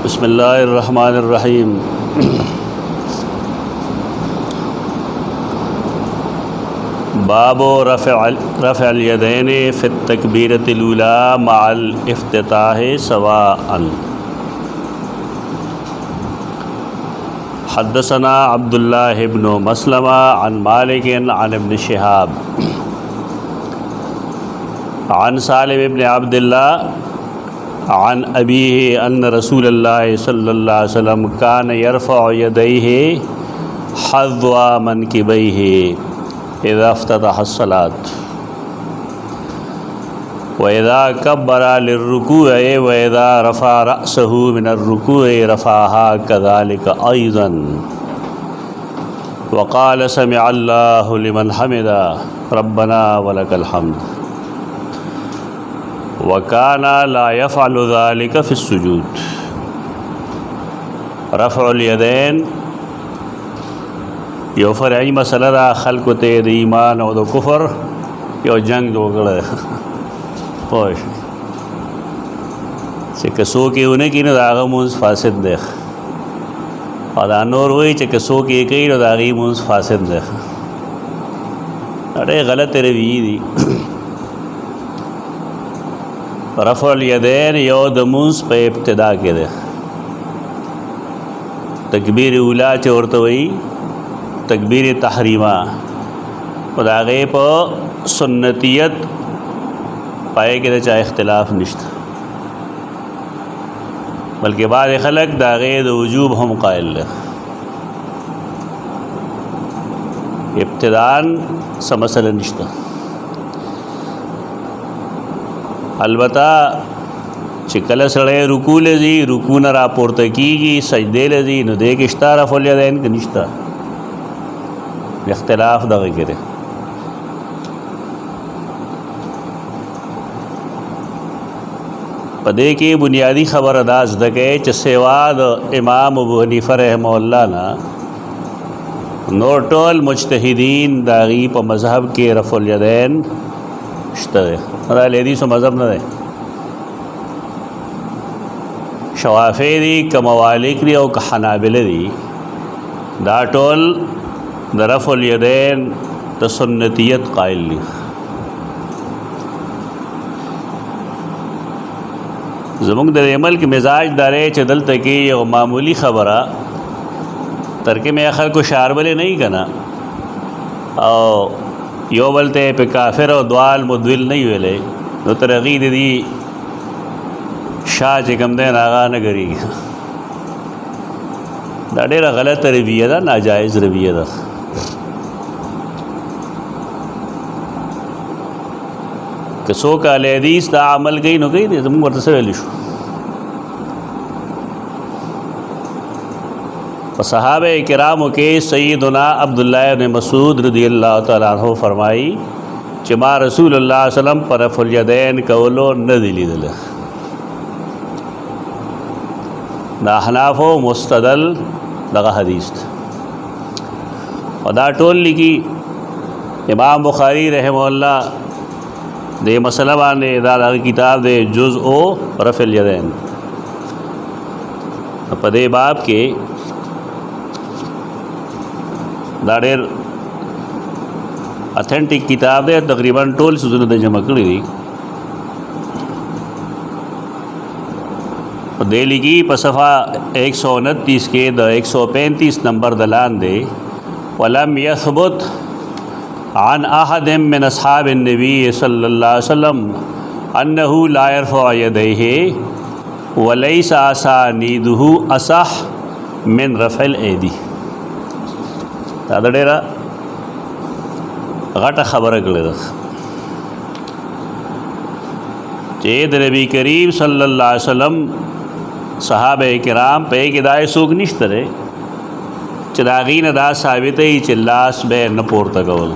बिस्मिल्लाहिर्रहमानिर्रहीम। बाबो रफ़अल यदैन फ़ित तकबीरतिल ऊला मअल इफ्तिताह सवाअन। हद्दसना अब्दुल्लाह इब्न मसलमा अन मालिक अन इब्न शिहाब अन सालिम इब्न अब्दुल्लाह अन अबीही अन्न रसूलल्लाह सल्लल्लाहु अलैहि वसल्लम कान यरफ़अु यदैहि हज़्वा मनकिबैहि इज़ा इफ्ततह अस्सलात व इज़ा कब्बरा लिर्रुकूइ व इज़ा रफ़अ रअसहु मिनर्रुकूइ रफ़अहा कज़ालिका अयज़न व क़ाल समिअल्लाहु लिमन हमिदा रब्बना व लकल हम्द वकाना ला यफ़अलु ज़ालिका फ़िस्सुजूद। रफ़अुल यदैन यो फ़रई मसला दा खल्क़ ते द ईमान और द कुफ़र यो जंग जोगड़े पोश से कसो के उन्हें की न दागा मुंस फासिद देख और नूर वही चे कसो के कई न दागी मुंस फासिद देख अरे गलत रवैया दी। रफ़अल यदैन यो दमुंस पे इब्तिदा के दे तकबीर उला चोरत वही तकबीर तहरीमा खुदागे पर सुन्नतियत पाए के दे चाहे इख्तिलाफ निश्त बल्कि बाद खलक दागे द वजूब हम कायल इब्तिदान समसल निश्त। अलबत्ता चिकल सड़े रुकू ले जी रुकू न रापोर्त कीगी सजदे ले जी न देख इश्ता रफ़अल यदैन के निश्ता इख्तिलाफ दगे करे। पदे की बुनियादी खबर अदाज दगे चसेवाद इमाम अबू हनीफ़ा रहमहुल्लाह ना नोटोल मुज्तहिदीन दागी प मज़हब के रफ़अल यदैन इश्ता लेदी सो मज़हब न दे शवाफ़ी दी क मवालिक दी और क हनाबिले दी दा टोल द रफ़अल यदैन त सुन्नतियत कायल ली। ज़मुंग दर अमल के मिजाज दारे च दलते कि यो मामूली ख़बरा तरके में अखल को शारबले नहीं कना और यो बलते पे काफिर और द्वाल मुद्विल नहीं वेले तो तरगी दी शाह चिकम दे नागा न करी दाडेरा गलत रवैया दा नाजायज़ रवैया दा। कसो का हदीस दा अमल गई न गई थे तुम वर्त से वेलिशु सहाबे किराम के सय्यदुना अब्दुल्लाह इब्न मसूद रज़ियल्लाहु तआला अन्हु फरमाई चिमा रसूलुल्लाह सल्लम पर रफ़अल यदैन कौलो न दिली दिल ना हनाफो मुस्तदल लगा हदीस और दा टोल लिखी इमाम बुखारी रहमहुल्लाह दे मसला बाने दादा किताब दे जुज़ ओ रफ़अल यदैन पदे बाब के दाड़ेर अथेंटिक किताब है तकरीबन टोल सुजुन दे जमा करी दी दिल्ली की पसफ़ा 129 के द 135 नंबर दलान दे वलम यसबुत अन अहदिम मिन अस्हाबिन नबी सल्लल्लाहु अलैहि वसल्लम अन्नहु ला यरफ़अु यदैहि व लैसा असानीदुहु असह मिन रफ़अल ऐदी। दादा घट खबर कड़े चेद नबी करीम सल्लल्लाहु अलैहि वसल्लम सहाबे किराम पे कि दाए सूख निश्त रे चिदागी न दा साबित ही चिल्लास बे न पोर्ता कवल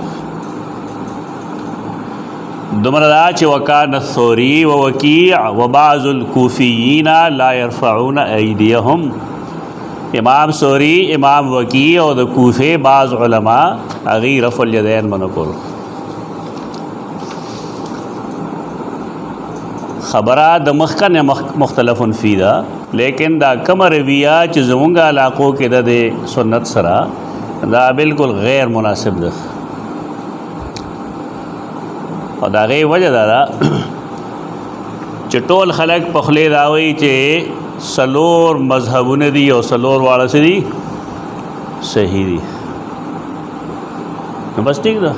दुमरदा च वकान थोरी व वकी व बाज़ुल कूफ़ियीना ला यरफ़ऊन ऐदियहुम। इमाम सोरी इमाम वकी और द कूफ़े बाज़ उलमा अगी रफ़अल यदैन मनकुल خبره د مخکنه مختلف فی ده، لیکن دا کم رویه چې زمونږ علاقو کې د سنت سره دا بالکل غیر مناسب ده. او دا غي وجه دا چې ټول خلک په خله راوي چې سلور مذهبونه دي او سلور واړه دي صحیح دي، نو بس ٹھیک ده.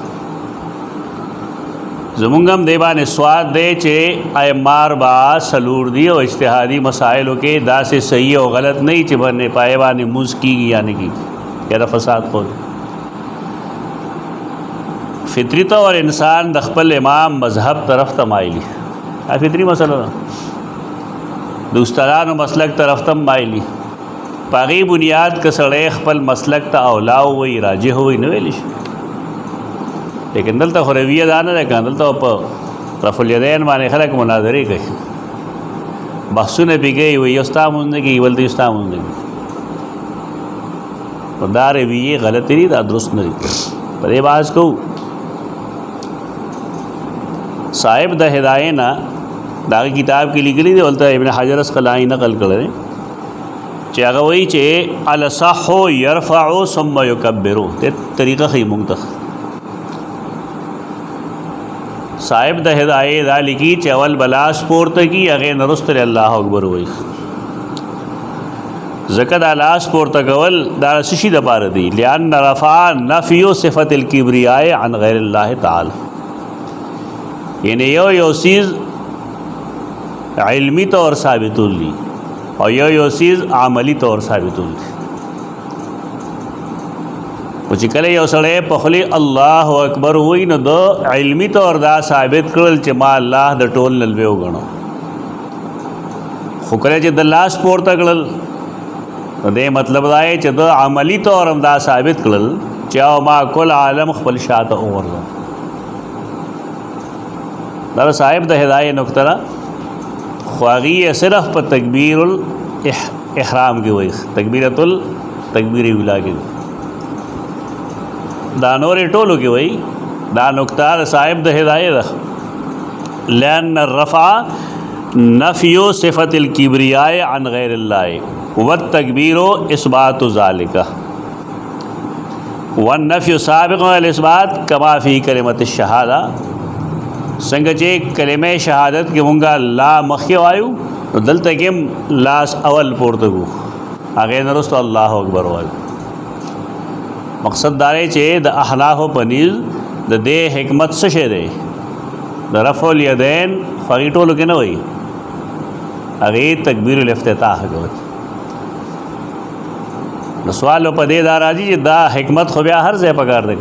زمونږ هم دی باندې سواد دی چې ائمار با سلور دي او اجتهادي مسائلو کې داسې صحیح او غلط نه چې باندې پای باندې موز کیږي یا نه کیږي یا فساد قول. فطری طور انسان د خپل امام مذهب طرف ته مایلی، دا فطری مسله ده. د استادانو مسلک طرف ته مایلی، پاغي بنیاد که سړی خپل مسلک ته اولا وي راجح وي نه ویل شي. لیکن دلته خو رویه دا نه ده که دلته په رفع الیدین باندې خلک مناظرې کوي، بحثونه پې کوي، وایي یو ستا مونځ نه کېږي بل ته ستا مونځ نه کېږي. نو دا رویې غلطې دي، دا درست نه دي. په دې بحث کوو. صاحب د هدایه نه د هغه کتاب کې لیکلي دي، ولته ابن حجر اسقلانی نقل کړی دی چې هغه وایي چې الاصح یرفع ثم یکبر، ته طریقه ښیي موږ ته. صاحب د هدایه دا لیکي چې اول بلاس پورته کی هغې نه وروسته الله اکبر وایي. ځکه دا لاس پورته کول دا څه شي دپاره دي؟ لأن رفع نفی صفت الکبریاء عن غیر الله تعالی. یعنی یو چیز علمی طور ثابتول دي او یو چیز عملی طور ثابتول دي. او چې کله یو سړی په خولې الله اکبر وایي نو د علمی طور دا ثابت کړل چې ما الله د ټول نه لوی وګڼو. خو کله چې د لاس پورته کړل نو دې مطلب دا دی چې د عملی طور هم دا ثابت کړل چې او ما کل عالم خپل شاته وغورځوم. دا صاحب د هدایه نقطه ده، خو هغې یې صرف په تکبیر الاحرام کې وایي، تکبیر اولا کې. دا نورې ټولو کې وایي. دا نقطه د صاحب د هدایه ده. لأن الرفع نفی صفت الکبریاء عن غیر الله والتکبیر اثبات ذلك والنفی سابق الاثبات کما فی کلمۃ الشهادہ. څنګه چې کلمه شهادت کې مونږه لا مخکې وایو نو دلته کې لاس اول پورته کو هغې نه وروسته الله اکبر وایو. مقصد دا دی چې د احنافو په نیز د دې حکمت څه شی دی؟ د رفع الیدین خو هغې ټولو کې نه وایي، هغې تکبیر الافتتاح کوي. نو سوال په دې دا راځي چې دا حکمت خو بیا هر ځای پکار دی،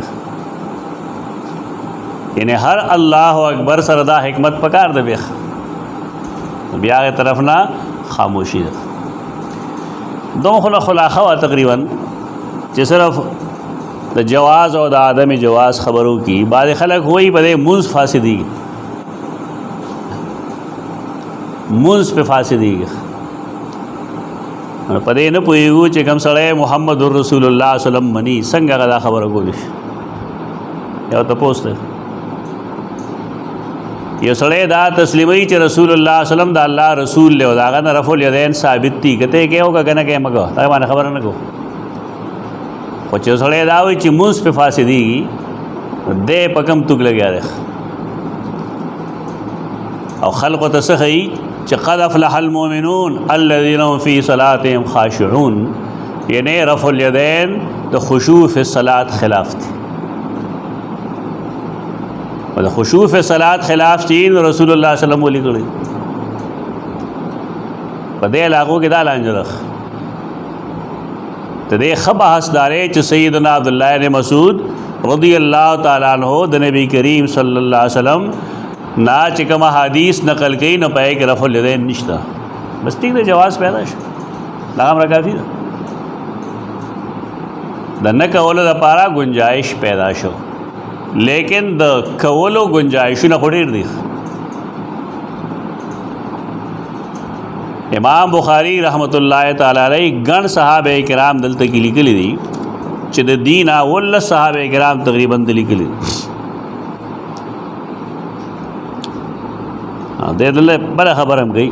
یعنی هر الله اکبر سره دا حکمت پکار دی، بیا هغې طرف نه خاموشي ده. دوه خلاصه وه تقریبا چې صرف د جواز او د عدم جواز خبرو کی. بعض خلک وایي په دې منځ فاسدېږي، منځ پې فاسدېږي. په دې نه پوهېږو چې کوم سړی محمد رسول الله وسلم مني څنګه هغه دا خبره کولی شي. یو تپوس دی، یو سړی دا تسلیموي چې رسول الله وسلم د الله رسول دی او د هغه نه رفع الیدین ثابت دي، که ته یې کوې وکړه که نه کوې مه کوه، هغې باندې خبره نه کوو. خو چې سړی دا وایي چې مونځ پې فاسدېږي نو دی په کوم توک لګیا دی او خلقو ته څه ښیي چې قد افلح المؤمنون الذین هم فی صلاتهم خاشعون. یعنی رفع الیدین د خشوع فی الصلاة خلاف دی، او د خشوع فی الصلاة خلاف چې رسول الله صلی الله علیه وسلم ولي کړی. په دې علاقو کې دا لانجه د دې ښه بحث دا دی چې سیدنا عبدالله بن مسعود رضی الله تعالی عنہ د نبی کریم صلی الله علیه وسلم نا چې کوم حدیث نقل کوي نو پای کې رفع الیدین نشته، بس ټیک دی، جواز پیدا شو، دا هم کافي ده. د نه کولو لپاره گنجائش پیدا شو، لیکن د کولو گنجائشونه خو ډېر دي. امام بخاری رحمت الله تعالی علیہ ګڼ صحابه کرام دلته کې لیکلي دي چې د دین اول صحابه کرام تقریبا لیکلي. دې دلته بله خبره هم کوي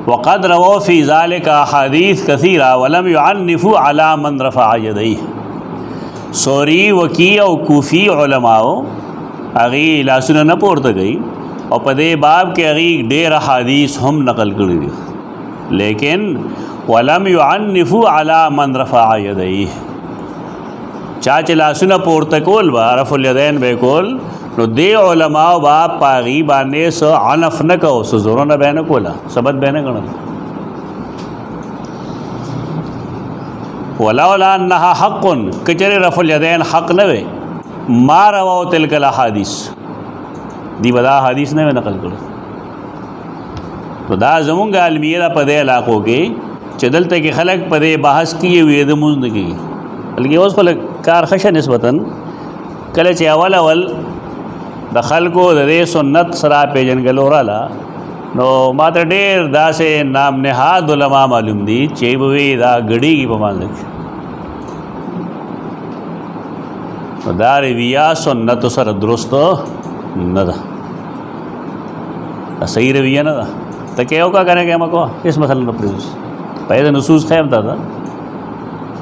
وقد رووا فی ذلک احادیث کثیرہ ولم یعنفوا علی من رفع یدیه سوری وکی او کوفی علماء هغې لاسونه نه پورته کوي او په دې باب کې هغې ډېر احادیث هم نقل کړي دي لیکن ولم یعنفوا علی من رفع یدیه چا چې لاسونه پورته کول به رفع الیدین به کول نو دې علماء با پاغي باندې سو عنف نه کو سو زورونه به نه کوله ثبت به نه ګڼل ولولا انها حق کچره رفع الیدین حق نه وي ما رواه تلک الاحادیث دی بدا حدیث نه نقل کړو دا زمونږ عالمیه په دې علاقو کې چې دلته کې خلک په دې بحث کې وي د مونږ نه کوي بلکې اوس خلک کار خشه نسبتا کله چې اول د خلکو د دې سنت سره پیژنګلو راله نو ما ته ډېر داسې نام نهاد علما معلوم دي چې به دا غړېږي په مانځ کې دا رویه سنت سره درست نه ده صحیح رویه نه ده ته کې یو کا کرے کې مکو اس مسله نه پریوس پیدا نصوص خیم تا ده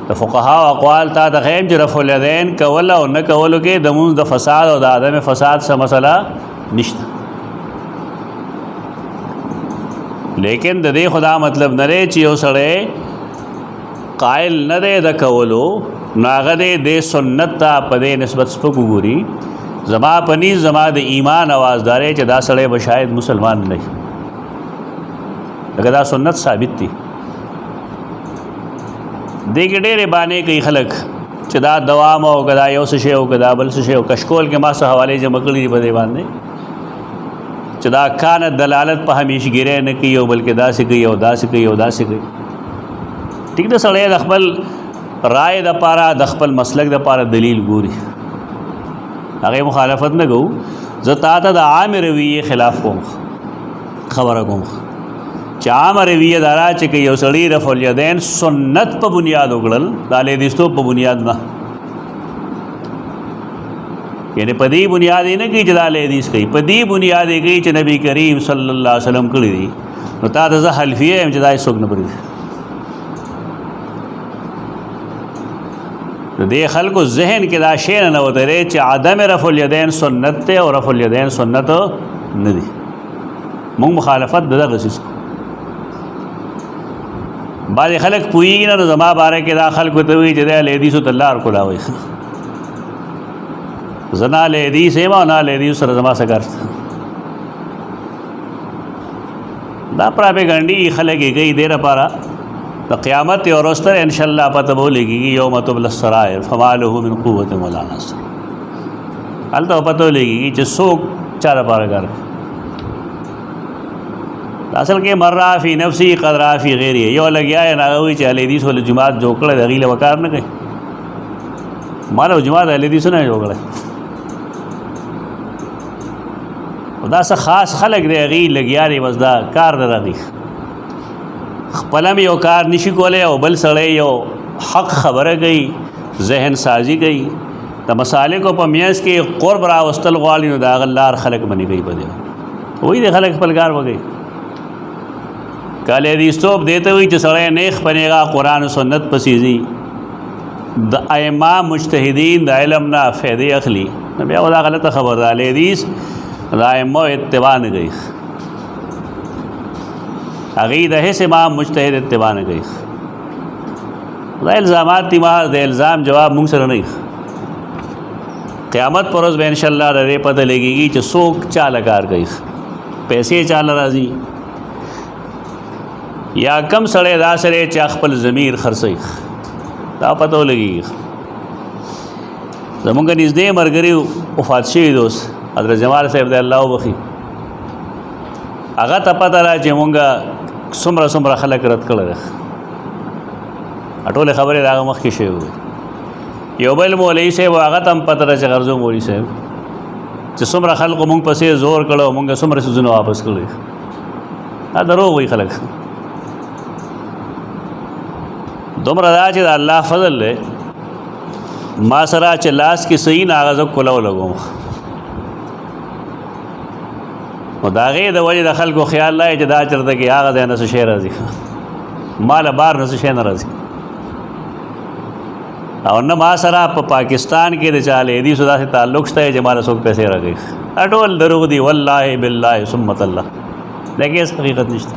د فقها او اقوال تا د خیم چې رفع الیدین کول او نه کولو کې د مونږ د فساد او د عدم فساد څه مسله نشته لیکن د دې خدا مطلب نه دی چې یو سړی قائل نه دی د کولو نو هغه د سنت ته په دې نسبت سپک وګوري زما پنیز زما د ایمان آوازدارې چې دا سړی به شاید مسلمان نه وي لکه دا سنت ثابت دي دې کې ډېرې بانې کوي خلک چې دا دوام او که دا یو څه شی او که دا بل څه شی او کشکول کې ما څه حوالې جمع کړي دي په دې باندې چې دا کانت دلالت په همیشګیرۍ نه کوي او بلکې داسې کوي او داسې کوي او داسې کوي ټیک ده سړی د خپل رائے دپاره د خپل مسلک دپاره دلیل ګوري هغې مخالفت نه کوو زه تا ته د عام رویې خلاف کوم خبره کوم چې عام رویه دارا چې که یو سړی رفع الیدین سنت په بنیاد وکړل د اهل‌حدیثو په بنیاد نه یعنی په دې بنیاد یې نه کوي چې د اهل‌حدیث کوي په دې بنیاد یې کوي چې نبی کریم صلی الله علیه وسلم کړي دي نو تا ته زه حلفیه یم چې دا هېڅوک نه پرېږدي د دې خلکو ذهن کې دا شی نه ننوتی دی چې عدم رفع الیدین سنت دی او رفع الیدین سنت نه دي موږ مخالفت د دغه څیز کوو بعضې خلک پوهېږي نه نو زما باره کې دا خلکو ته وایي چې دی اهل‌حدیثو ته لار کولاوئ زه نه اهل‌حدیث یم او نه اهل‌حدیثو سره زما څه کار شته دا پراپیګنډي خلک یې کوي دې لپاره د قیامت یو ورځ ته انشاءالله پته به ولګېږي یوم تبلی السرائر فما له من قوة ولا ناصر هلته به پته ولګېږي چې څوک چا لپاره کار کوي اصل کې مر را فی نفسی قد را فی غیری یو لګیا یې هغه وایي چې اهل‌حدیث ولې جومات جوړ کړی د هغې له به کار نه کوي ما له جومات اهل‌حدیثو نه جوړ کړی دا څه خاص خلک دی هغې لګیا دی بس دا کار د هغې خپل هم یو کار نشي کولی او بل سړی یو حق خبره کوي ذهن سازي کوي د مسالکو په میانځ کې قرب راوستل غواړي نو د هغه لار خلک به نه کوي په دې وایي دی خلک خپل کار وکوي که اهل‌حدیثوب دې ته وایي چې سړی نیغ پنېغه قرآن و سنت پسې ځي د ائمه مجتهدین د علم نه فایدې اخلي نو بیا دا غلطه خبره ده اهل‌حدیث د ائمو اتباع نه کوي هغې د هیڅ امام مجتهد اتباع نه کوي دا الزامات دي ما د الزام جواب مونږ سره نه قیامت پر ورځ به انشاءالله د دې پته لګېږي چې څوک چاله کار کوي پیسې چاله راځي یا کم سړی دا سړی چې خپل ضمیر خرڅوي دا پته ولګېږي زمونږ نږدې ملګري وفات شوي دوست حضرت جمال صاحب دی الله وبخي هغه ته پته را چې مونږ څومره خلک رد کړی ده ټولې خبرې د هغه مخکې شوې وې یو بل مولوي صاحب هغه ته هم پته ده چې غرضو مولوي صاحب چې څومره خلکو مونږ پسې زور کړی او مونږ څومره څیزونه واپس کړي دا دروغ وایي خلک دومره دا چې د الله فضل دی ما سره چې لاس کې صحیح نه هغه زه کولو لګوم او د هغې د وجې د خلکو خیال لای چې دا چېرته کې هغه ځای نه څه شی راځي ماله بار نه څه شی نه راځي او نه ما سره په پاکستان کې د چا له حدیثو داسې تعلق شته چې ماله څوک پیسې راکوي ټول دروغ دي والله بالله ثم الله لیکن هېڅ حقیقت نشته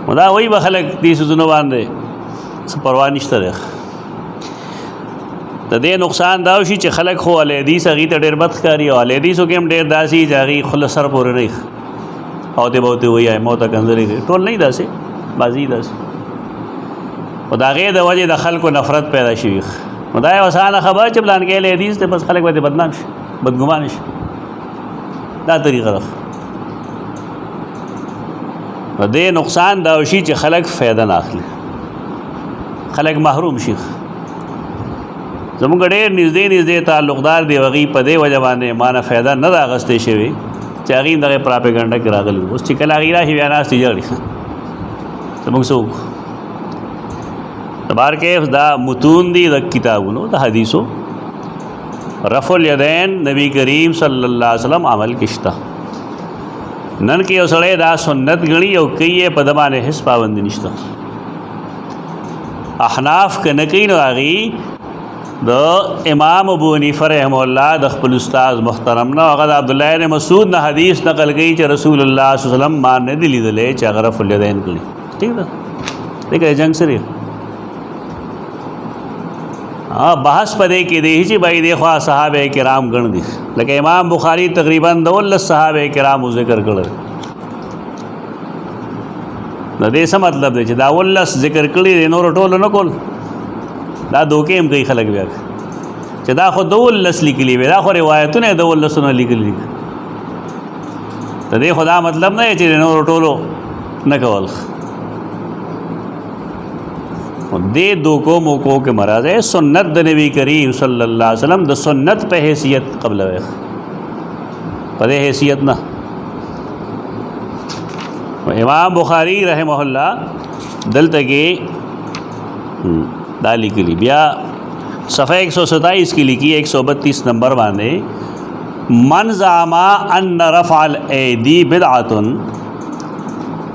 نو دا وایي به خلک دې څیزونو باندې څه پروا نشته دی د دې نقصان دا وشي چې خلک خو اهل حدیث هغې ته ډېر بد ښکاري او اهل حدیثو کې هم ډېر داسې چې هغې خوله سر پورې نه او ته به ورته وایي ایمو ته کنځلې کوي ټول نه داسې بعضې داسې خو د هغې د وجې د خلکو نفرت پیدا شوي نو دا یو اسانه خبره چې پلانکی اهل حدیث دی بس خلک به دې بدنام شي بدګمانه شي دا طریقه ده نو دې نقصان دا وشي چې خلک فایده نه اخلي خلک محروم شي زمونږ ډېر نږدې تعلقدار دی هغې په دې وجه باندې ما نه فایده نه ده اخیستې شوې چې هغې هم دغې پراپېګنډه کې راغلي اوس چې کله هغې راشي بیا ناستې جړي زمونږ څه وکړو بارکیف دا متون دی د کتابونو د حدیثو رفع الیدین نبی کریم صلی الله علیه وسلم عمل کشتا نن کې یو سړی دا سنت ګڼي او کوي یې په ده باندې هېڅ پابندي نشته احناف که نه کوي نو هغې د امام ابو حنیفه رحمه الله د خپل استاد محترم نه هغه د عبدالله بن مسعود نه حدیث نقل کوي چې رسول الله صلی الله علیه وسلم ما نه دي لیدلی چې هغه رفع الیدین کړي ٹھیک ده دیکھه جنگ سره بحث پدې کې دی چې بای دی خوا صحابه کرام ګڼ دي لکه امام بخاری تقریبا 12 صحابه کرام ذکر کړل نو دې څه مطلب دی چې دا 12 ذکر کړي نور ټول نه کول دا دوکې هم کوي خلک بیا چې دا خو 12 لیکلي وي دا خو روایتونه 12 نه لیکلي ته دې خدا مطلب نه چې نور ټولو نه کول دې دوکو موکو کې مراد ہے سنت د نبی کریم صلی الله علیه وسلم د سنت په حیثیت قبل وي په حیثیت نه امام بخاری رحمه الله دلته کې دا لیکلي بیا صفحه 127 کې لیکي 132 نمبر باندې من زعم ان رفع الايدي بدعه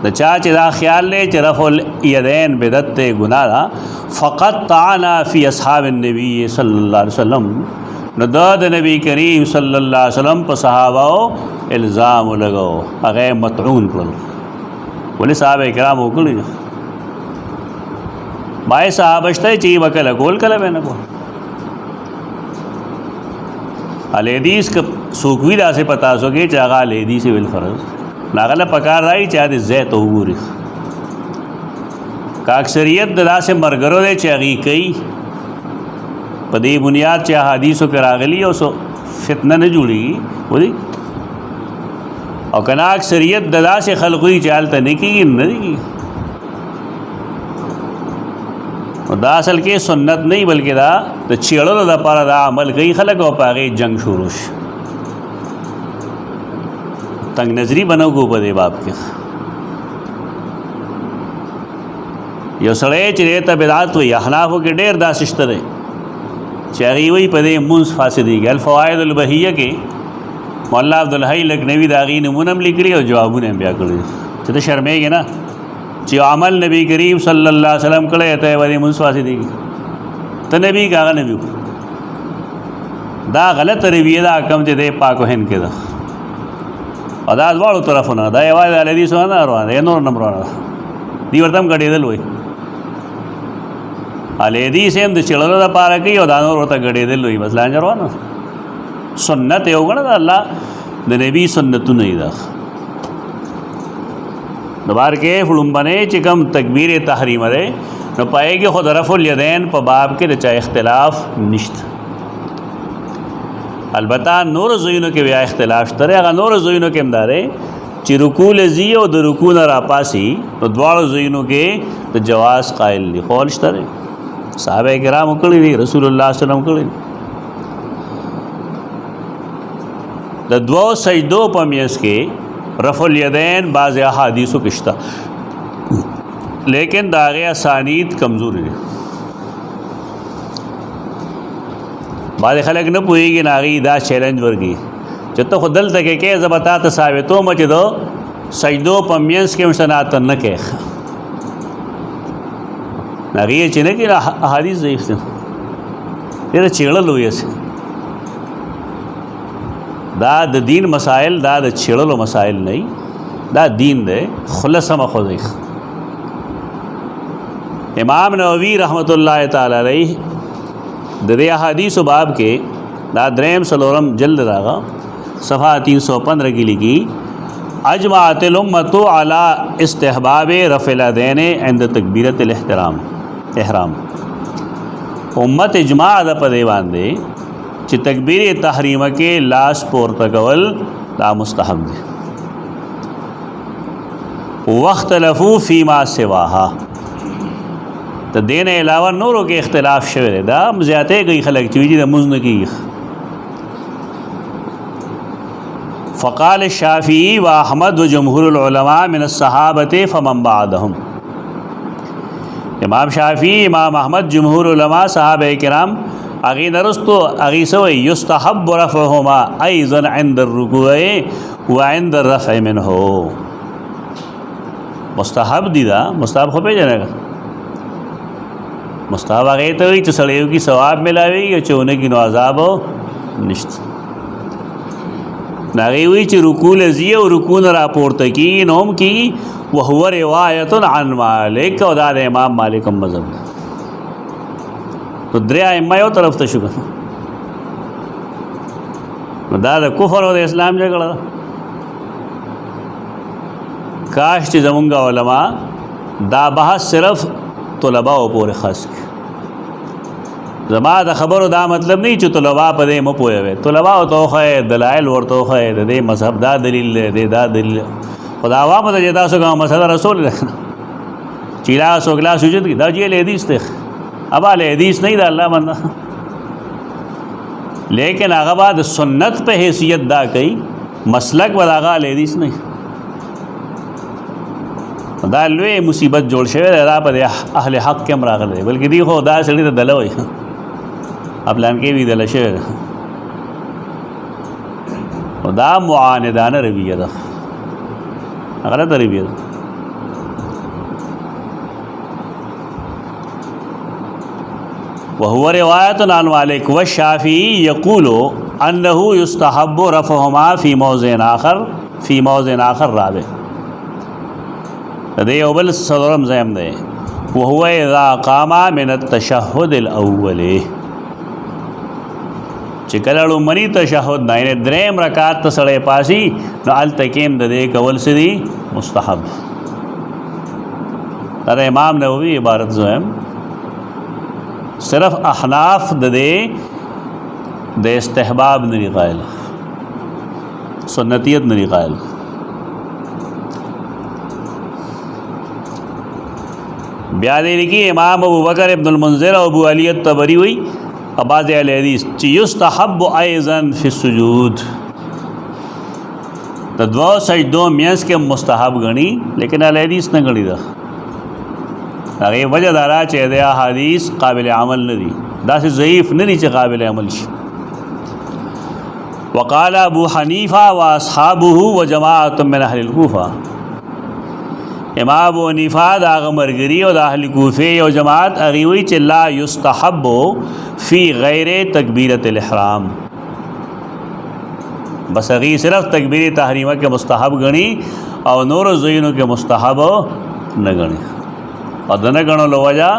د چا چې دا خیال لې چې رفع الیدین بدعت ته ګناه ده فقط طعنا فی اصحاب النبی صلی الله علیه وسلم نو د نبی کریم صلی الله علیه وسلم په صحابه الزام لګاو هغه مطعون کړل ولې صحابه کرام وکړي بای صحابه شته چې وکړه کول کله نه کو الیدیس ک سوکوی دا سے پتا سو کې چې هغه الیدیس ویل فرض ناغله پکار راي چې د زیت وګوري کا اکثریت د داسې مرګرو دی چې هغې کوي په دې بنیاد چې احادیثو کې راغلي او سو فتنه نه جوړېږي ودي او که نه اکثریت د داسې خلقو چې هلته نه کېږي نه کېږي دا اصل کې سنت نه بلکې دا د چیړلو دپاره دا عمل کوي خلک او په هغې جنگ شروع شي تنگ نظری بنو کو په دې باب کې یو سړی چې ته بدعت وي احنافو کې ډېر داسې شته دی چې هغې وایي په دې مونځ فاسدېږي الفوائد البهیه کې مولا عبدالحی لکنوي د هغې نومونه هم لیکلي او جوابونه هم بیا کړي چې ته شرمېږې نه چې عمل نبی کریم صلی الله علیه وسلم کړی ته یې مونځ فاسدېږي ته نبي که هغه نبي دا غلط رویه ده کم چې دی پاک و هند کې ده او دا دواړو طرفونه دا یوازې اهل حدیثو نه روانه ده نور نه روانه ده دې ورته هم ګډېدل وایي اهل حدیث هم د چړلو دپاره کوي او دا نور ورته ګډېدل وایي بس لانجه روانه سنت یې وګڼه د الله د نبي سنتونه یې ده د بار کې لومبنۍ چې کوم تکبیر تحریم دی نو پای کې خود رفع الیدین په باب کې د چا اختلاف نشته البته نور زوینو کې بیا اختلاف شته هغه نور زوینو کې هم دی چې رکوع لذي او د رکوع نه راپاسي نو دواړو زوینو کې د جواز قائل دي قول شته صحابه کرام کړي دي رسول الله صلی الله علیه وسلم کړي د دوو سجدو په میس کې رفع الیدین بعض احادیثو کې شته لیکن د هغې اسانید کمزوري دي بعض خلک نه پوهېږي نو هغوی دا چیلنج ورکړي چې ته خو دلته کې زه به تا ته ثابتوم چې د سجدو په منځ کې هم شناته نه کوې هغې چې نه کړي احادیث ضعیف دي ډېره څېړل ویسې دا د دین مسائل دا د څېړلو مسائل نه دا دین دی خوله سمه خوځئ امام نووي رحمت الله تعالی علیہ د دې احادیثو باب کې دا دریم څلورم جلد راغا صفحہ 315 کې لیکي اجمعت الامة على استحباب رفع الیدین عند تکبیرۃ الاحرام امت اجماع ده په دې باندې چې تکبیر تحریمه کې لاس پورته کول دا مستحب دي واختلفوا فيما سواها ته دین علاوه نورو کې اختلاف شوی دی دا زیاتې کوي خلک چې د مونځ نه کېږي فقال الشافعي واحمد وجمهور العلماء من الصحابه فمن بعدهم امام شافعی امام احمد جمهور علماء صحابه کرام اغي نرستو اغي سوي يستحب رفعهما ايضا عند الركوع وعند الرفع منه مستحب دي دا مستحب خو پیژنه مستحب هغه ته وي چې سړیو کی ثواب ملاوي یا چونه کی نو عذاب نشته ناغي وي چې رکوع لزی او رکوع را پورته کی نوم کی وهو روایت عن مالک او دا د امام مالک مذهب تو درې ائمه یو طرف ته شو دا د کفر او د اسلام جګړه کاش چې زمونږ علما دا بحث صرف طلباء او پورې خاص زما د خبرو دا مطلب نه چې طلباء په دې مو پوهوي طلباء او توخه دلایل ورته خو د دې مذهب دا دلیل دی دا دلیل خدا عوام ته جدا سو مسئلہ رسول چیلا سو گلا سجود کی دا جی حدیث ته ابا حدیث نہیں دا اللہ بندہ لیکن هغه بعد سنت په حیثیت دا کوي مسلک وداغه حدیث نه دا لوی مصیبت جوړ شوی را په اهل حق کې راغلی بلکې دی خو دا سړی ته دلوي خپلان کې وی دل شوی دا معاندانه رویه ده غلط رویه ده وهو روایت عن مالک والشافعی یقول انه یستحب رفعهما فی موضع آخر رابع دې یو بل څلورم ځایم دی وهو اذا قام من التشهد الاول چې کله لومړی تشهد نه دریم رکعت ته سړی پاسي نو التکیم د دې کول سړي مستحب دا امام نووي عبارت زم صرف احناف د دې د استحباب نه قائل سنتیت نه قائل بیا دې کې امام ابو بکر ابن المنذر او ابو علی الطبری وی بعض اهل حدیث چې یستحب ايضا فی السجود د دوه سجدو میاس کې مستحب غني لیکن اهل حدیث نه غني دا هغه وجه دارا چې د احادیث قابل عمل نه دي دا سه ضعیف نه دي چې قابل عمل شي وقال ابو حنیفه واصحابه وجماعه من اهل الكوفه امام ابو حنیفه دا مرګری او د اهل کوفه او جماعت اغيوي چې لا یستحب فی غیر تکبیرۃ الاحرام بس اغي صرف تکبیر تحریمہ کے مستحب غنی او نور زینو کے مستحب نہ غنی او دنه غنو لوجا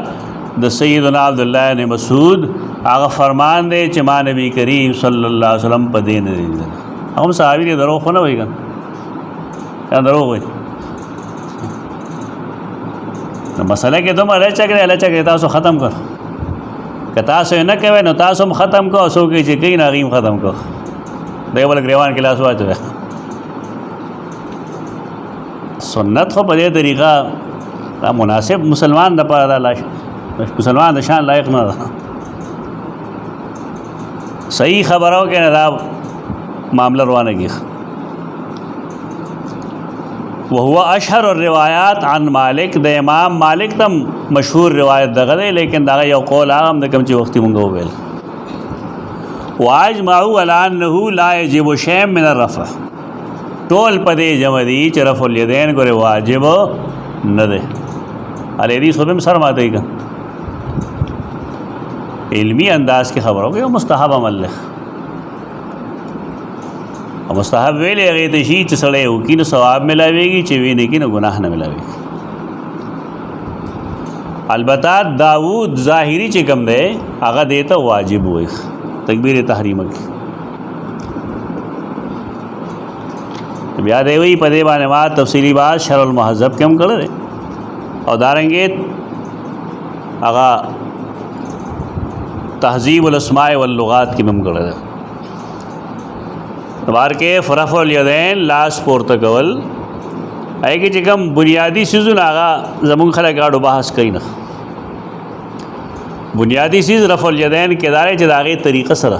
د سیدنا عبد الله بن مسعود هغه فرمان دی چې ما نبی کریم صلی الله علیه وسلم په دین دی هم صحابی دی درو خو نه وایي کنه درو وایي نو مسئلہ کې دومره لچګره تاسو ختم کړ که تاسو نه کوئ نو تاسو هم ختم کو سو کې چې کوي نه غیم ختم کو دی بل گریوان کې لاس واچو سنت خو په دې طریقه دا مناسب مسلمان د پاره دا مسلمان د شان لایق نه ده صحیح خبرو کې نه دا معاملہ روانه کی وهو اشهر الروایات عن مالک د امام مالک تم مشهور روایت دغه لیکن دا یو قول عام د کوم چې وخت مونږ وویل वाजमाउ अला अन्नहु ला यजिबु शै'न मिन रफ़, टोल पदे जमदी च रफ़ुल यदैन करे वाजिब न दे। अल हदीस में सर माते का इल्मी अंदाज की खबर हो गई मुस्तहब अमल है। मुस्तहब वे ले गए तो शी सड़े हो कि न सवाब मिलावेगी चिवी ने कि न गुनाह न मिलावेगी। अलबत्ता दाऊद ज़ाहिरी चिकम दे आगा देता वाजिब हुए तकबीर तहरीम की। याद है वही पदे बाने बात तफसीली बात शरउल महज़ब के हम कर रहे और दारेंगे आगा तहज़ीबुल अस्माए वल लुगात की हम कर रहे बार के फ़रफ़ुल यदैन लास पोर्तकवल है कि चिकम बुनियादी चीज़ुन आगा ज़मुन खला गाड़ो बहस कहीं ना बुनियादी चीज़ रफ़ुल यदैन के दारे जदागे तरीक़ा सरा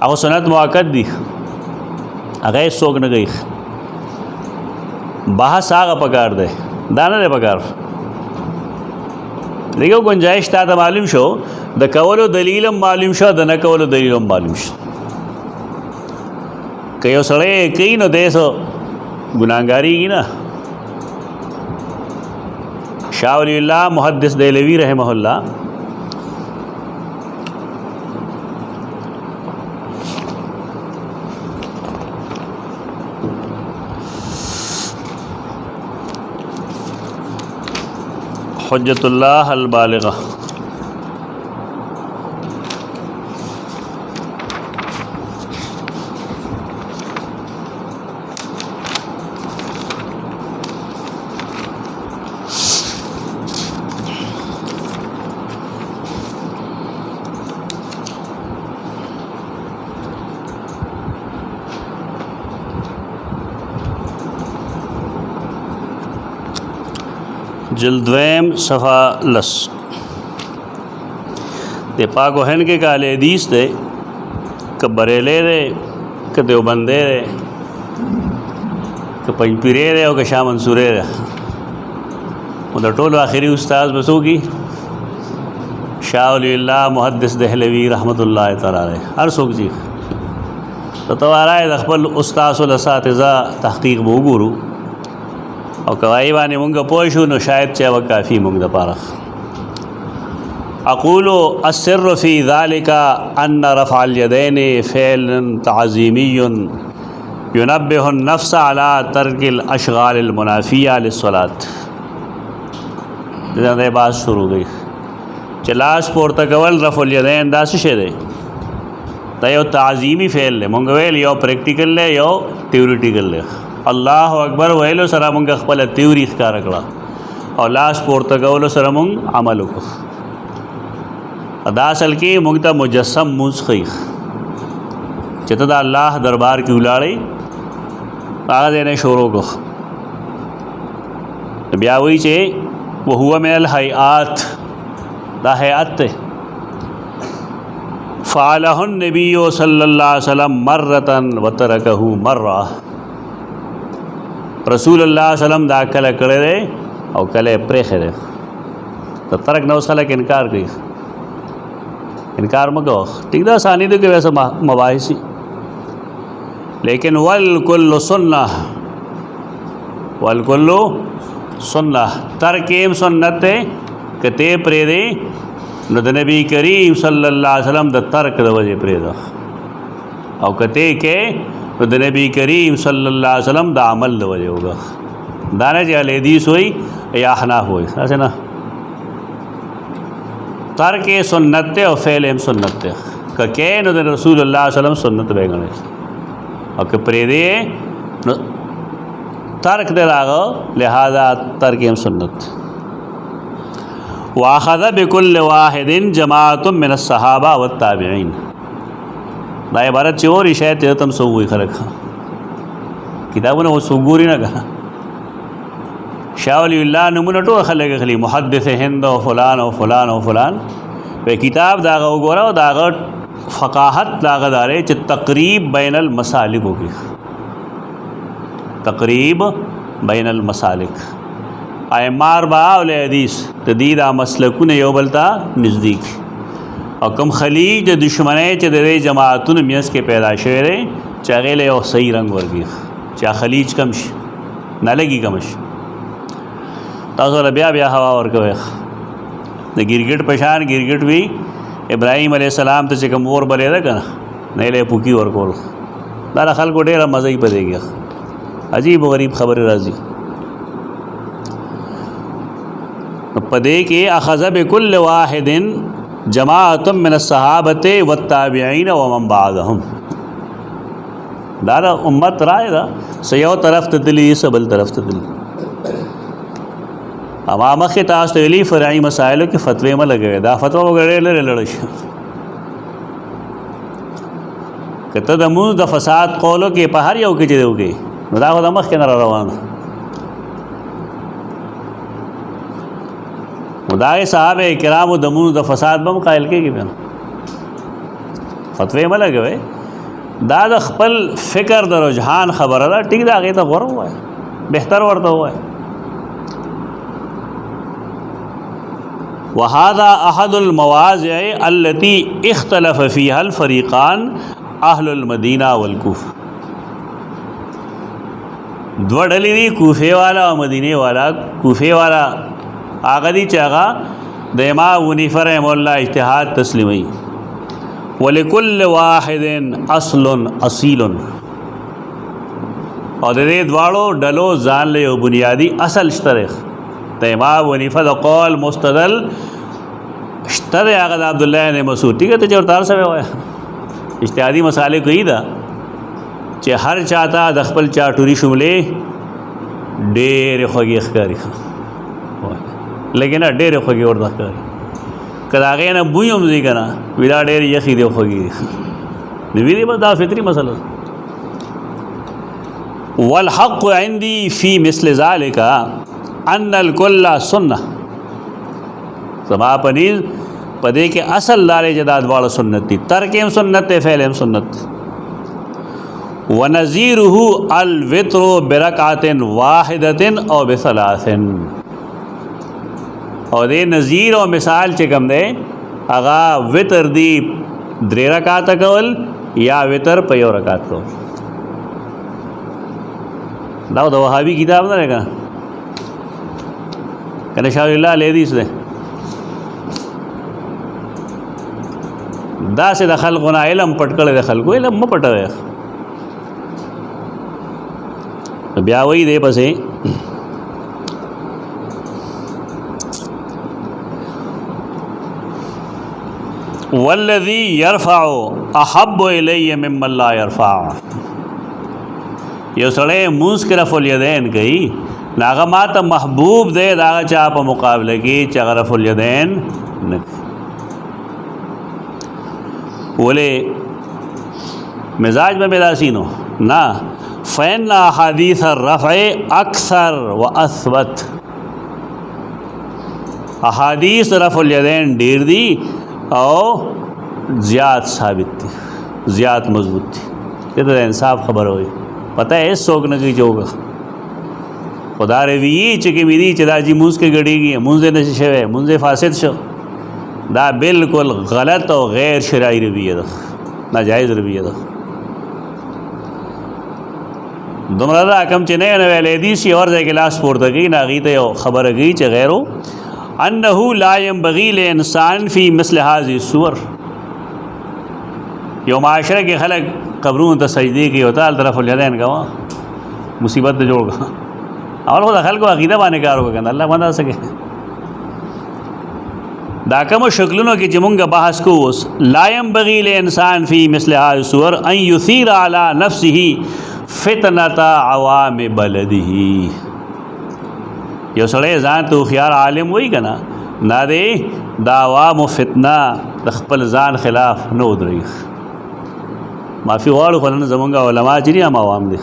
अगर सुन्नत मुअक्कद दी अगर सोग न गई बहस आगा पकार दे दाना दे पकार देखो गुंजाइश था मालूम शो द कवलो दलीलम मालूम शो द न कवलो दलीलम मालूम शो कयो सड़े कई न देसो गुनाहगारी की ना। शाह वलीउल्लाह मुहद्दिस देहलवी रहमहुल्लाह हुज्जतुल्लाह अल बालिग़ा जल्दवैम सफ़ा लस ते पाक हन के काले हदीस दे क बरेले रे क देवबंदे रे क पंजपीरे रे और क शाह मंसूरे रे उधर टोल आखिरी उस्ताद बसो की शाह वलीउल्लाह मुहद्दिस देहलवी रहमतुल्लाह तआला अलैह हर सोक जी तो तवारा अखबल उस्ताद असातिज़ा तहक़ीक़ वो गुरु और कवाई वाने मुंग पोशु न शायद चाव काफ़ी मुंग पारख अक़ूलो अस्सिर्रु फ़ी ज़ालिका अन्न रफ़अल यदैन फ़िअलन तअज़ीमियुन युनब्बिहु नफ्स अला तर्किल अशग़ालिल मुनाफ़िया लिस्सलात। जैसे बात शुरू हो गई चलास पोर्तकवल रफ़ुल यदैन दास शेदे तयो ताज़ीमी फ़ेल ले मुंग वेल यो प्रैक्टिकल ले यो थ्योरेटिकल ले अल्लाह अकबर वैलो सरा मुंग खपल त्यूरी कार कड़ा और लाश पोर्तकवलो सरा मुंग अमल को अदासल की मुंगता मुजस्सम मुस्खी चितदा अल्लाह दरबार की उलाड़ी आगा देने शोरों को ब्या हुई चे वो हुआ मेल हयात दा हयात फ़अलहुन नबिय्यु सल्लल्लाहु अलैहि वसल्लम मर्रतन व तरकहु मर्रा। रसूलुल्लाह सल्लम दा कल करे रे और कले प्रेखे रे तो तरक न उसका लेकिन इनकार की इनकार मको ठीक दा सानी दे के वैसे मवाहिसी लेकिन वल कुल्लु सुन्नह तरकेम सुन्नत कते प्रेदे न नबी करीम सल्लल्लाहु अलैहि वसल्लम द तर्क द वजह प्रेदा और कते के तो नबी करीम सल्लल्लाहु अलैहि वसल्लम दा अमल द वजह होगा दाने जे हदीस हुई या हनाफ हुई ऐसे ना तर्क सुन्नत और फ़ेल सुन्नत के न रसूलुल्लाह सल्लल्लाहु अलैहि वसल्लम सुन्नत बेगणे और के प्रेदे तर्क दे लागो लिहाजा तर्क सुन्नत वाख़ज़ बिकुल्लि वाहिदिन जमाअतुम मिनस सहाबा व ताबिईन दाए भारत चोर शायद तम सोगुई खरक किताबों ने वो सोगूरी ना कहा शाह वलीउल्लाह नमूना टो खले के खली मुहद्दिस हिंद और फ़लान और फ़लान और फ़लान वे किताब दागा गोरा और दागा फ़क़ाहत दागा दारे च तक़रीब बैनल मसालिक होगी तक़रीब बैनल मसालिक आए मार बाउल हदीस तदीदा मसलकुन योबलता नज़दीक او کوم خلیج د دشمنۍ چې د دې جماعتونو میانس کې پیدا شوی دی چې هغې له یو صحیح رنګ ورکړي چې خلیج کم شي نه لګي کم شي تاسو له بیا هوا ورکوي د ګرګټ په شان ګرګټ وی ابراهیم علیه السلام ته چې کوم اور بلې ده که نه نه له پوکي ورکول دا د خلکو ډېره مزه یې پدېږي عجیب و غریب خبرې راځي په دې کې اخذ بكل واحد جماعت من الصحابه والتابعین ومن بعدهم دا امت رائے دا سیو طرف ته تللی سبل طرف ته تللی اما مخکې تاسو ته ویلي فرعي مسایلو کې فتوی مه لګوئ دا فتوا وګړی لرې لړ شي که ته د مونځ د فساد قولو کې په هر یو کې چې دی وکړې نو دا خو د مخکې نه را روانه نو دا یې صحابه کرامو د مونځ د فساد به هم قایل کېږي بیا فتوی مه لګوئ دا د خپل فکر د رجحان خبره ده ټیک ده هغې ته غوره ووایه بهتر ورته ووایه وهذا احد المواضع التي اختلف فيها الفريقان اهل المدینہ والکوفہ دو ډلې دي کوفه والا او مدینه والا کوفه والا هغه دي چې هغه د امام حنیفه رحمه الله اجتهاد تسلیموي ولكل واحد اصل اصیل او د دې دواړو ډلو ځان له یو بنیادی اصل شته د امام حنیفه د قول مستدل شته د هغه د عبدالله بن مسعود ټیک ته چې ورته هر څه وایه اجتهادي مسالې کوي دا چې هر چاته د خپل چاټوري شملې ډېرې خوږې ښکاري لیکن ډېرې خوږې ورته ښکاري که د هغې نه بوی هم ځي که نه وي دا ډېرې یخې دي او خوږې دي نو ویلې بس دا فطري مسله ده والحق عندي في مثل ذلك ان الكل سنه زما پنیز پدې کې اصل لارې چې دا دواړه سنت دي ترک هم سنت دی فعل هم سنت ونظیره الوتر برکعت واحدة او بثلاث او دې نظیر او مثال چې کوم دی هغه وتر دی 3 رکعات کول یا وتر په یو رکعت کول دا د وهابي کتاب نه دی کنه شاہ الله لیدیس ده دا سه د خلقونه علم پټ کړي د خلکو علم م پټوي بیا وی دی پسې والذي يرفع احب الي ممن لا يرفع یو سړی موس کې رفع الیدین کوي ناغه ماته محبوب دی دا چا په مقابله کې چې رفع الیدین نه ولې مزاج میں میداسینو نا فإن احادیث الرفع اکثر و اثبت احادیث رفع الیدین ډیر دي او زیات ثابت دي زیات مضبوط دي ته د انصاف خبر وي پتہ ہے سوګ نه کی جوګه خدا روی چې کې ویری چې دا جی مونږ کې غړيږي مونږ نه شوه مونږ فاسد شو دا بالکل غلط او غیر شرعی رویه ده ناجایز رویه ده دومره دا کم چې نه ویلې دي سی اور ځای کې لاس پورته کوي ناغي ته خبره کوي چې غیرو انه لا ينبغي لانسان في مثل هذه الصور یو معاشره کې خلک قبرونو ته سجدي کوي او تعالی طرف الیدین کوا مصیبت ته جوړ اول خو خلکو عقیده باندې کار وکړه الله باندې سکے دا کوم شکلونو کې چې مونږه بحث کوو لا ينبغي لانسان في مثل هذه الصور ان يثير على نفسه فتنه عوام بلده یو سړی ځان ته خيار عالم وای کنه نه دی دا عوام فتنه د خپل ځان خلاف نه ودرېږي معافي غواړو خو نن زمونږ علما چې هم عوام دي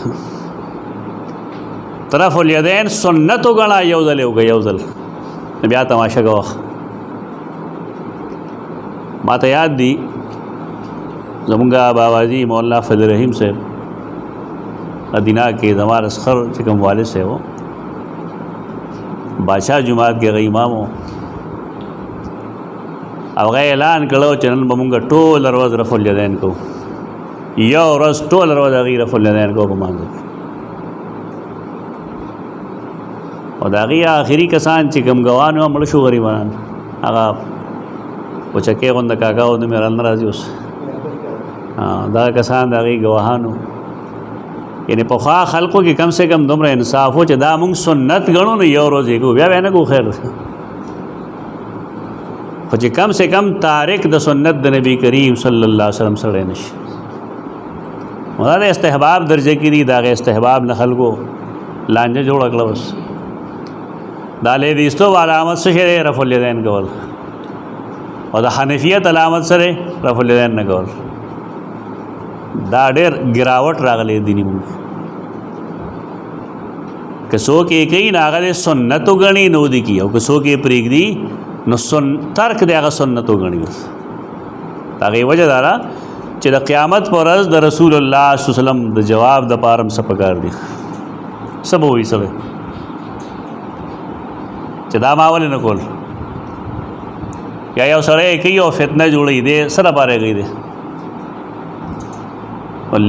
طرف الیدین سنت وګڼه یو ځل یو ځل بیا تماشا کوه ما ته یاد دي زمونږ باباجي مولانا فضل رحیم صاحب ادینا کې زمار اسخر چې کوم والد سے وہ بادشاہ جماعت کے غی امام ہو هغه اعلان کړو چې نن به مونږ ټول ورځ رفع الیدین کوو، یو ورځ ټول ورځ هغې رفع الیدین کوو په مانځه کې. او د هغې آخري کسان چې کوم ګوان وه مړه شو غریبان، هغه وچکې غونده کاکا و د میرال نه راځي اوس، دا کسان د هغې ګواهان وو. یعنې پخوا خلقو کې کم سے کم دومره انصاف و چې دا مونږ سنت ګڼو نو یو ورځ یې کوو، بیا نه کوو خیر، خو چې کم سے کم تارک د سنت د نبی کریم صلی الله علیه وسلم سره نشي. دا د استحباب درجه کې دي، د هغې استحباب نه خلکو لانجه جوړه کړه. بس دا لیدیستوب علامت څه شی دی؟ رفع الیدین کول. او د حنفیت علامت سره رفع الیدین نه کول. دا ډېر ګراوټ راغلی دیني مونږ که څوک یې کوي نو هغه د سنت وګڼي نو دې کي، او که څوک یې پرېږدي نو ترک د هغه سنت وګڼي. د هغې وجه دا ده چې د قیامت په ورځ د رسول الله صلی الله علیه وسلم د جواب دپاره هم څه پکار دي، څه به وایي سړی چې دا ما ولې نه کول، یا یو سړی کوي او فتنه جوړوي، دی څه دپاره کوي دی؟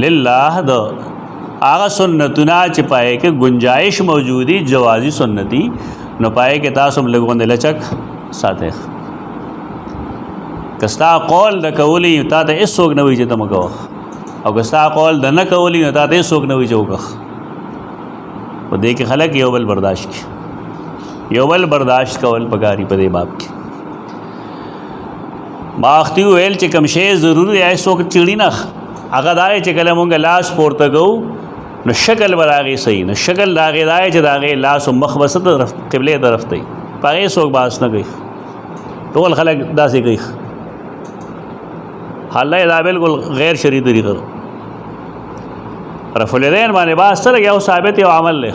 لله د هغه سنتونه چې پای کې گنجائش موجودی جوازی سنتی نو پای کې تاسو هم لږ غوندې لچک ساتئ. که ستا قول د کولی تا ته هېڅوک نه وایي چې ته مه کوه، او که ستا قول د نه کولی نو تا ته هېڅوک نه وایي چې وکړه. په دې کې خلک یو بل برداشت کړي، یو بل برداشت کول پکاري. په دې باب کې ما وختي ویل چې کوم شی ضروري دی هېڅوک چیړي نه، هغه دا دی چې کله مونږ لاس پورته کوو نو شکل به د هغې صحیح، نو شکل د هغې دا دی چې د هغې لاس و مخ به څه قبلې طرف ته وي، په هغې څوک بحث نه کوي، ټول خلک داسې کوي. حالانکه دا بالکل غیر شرعي طریقه ده. رفع الیدین باندې بحث سره یو ثابت یو عمل دی،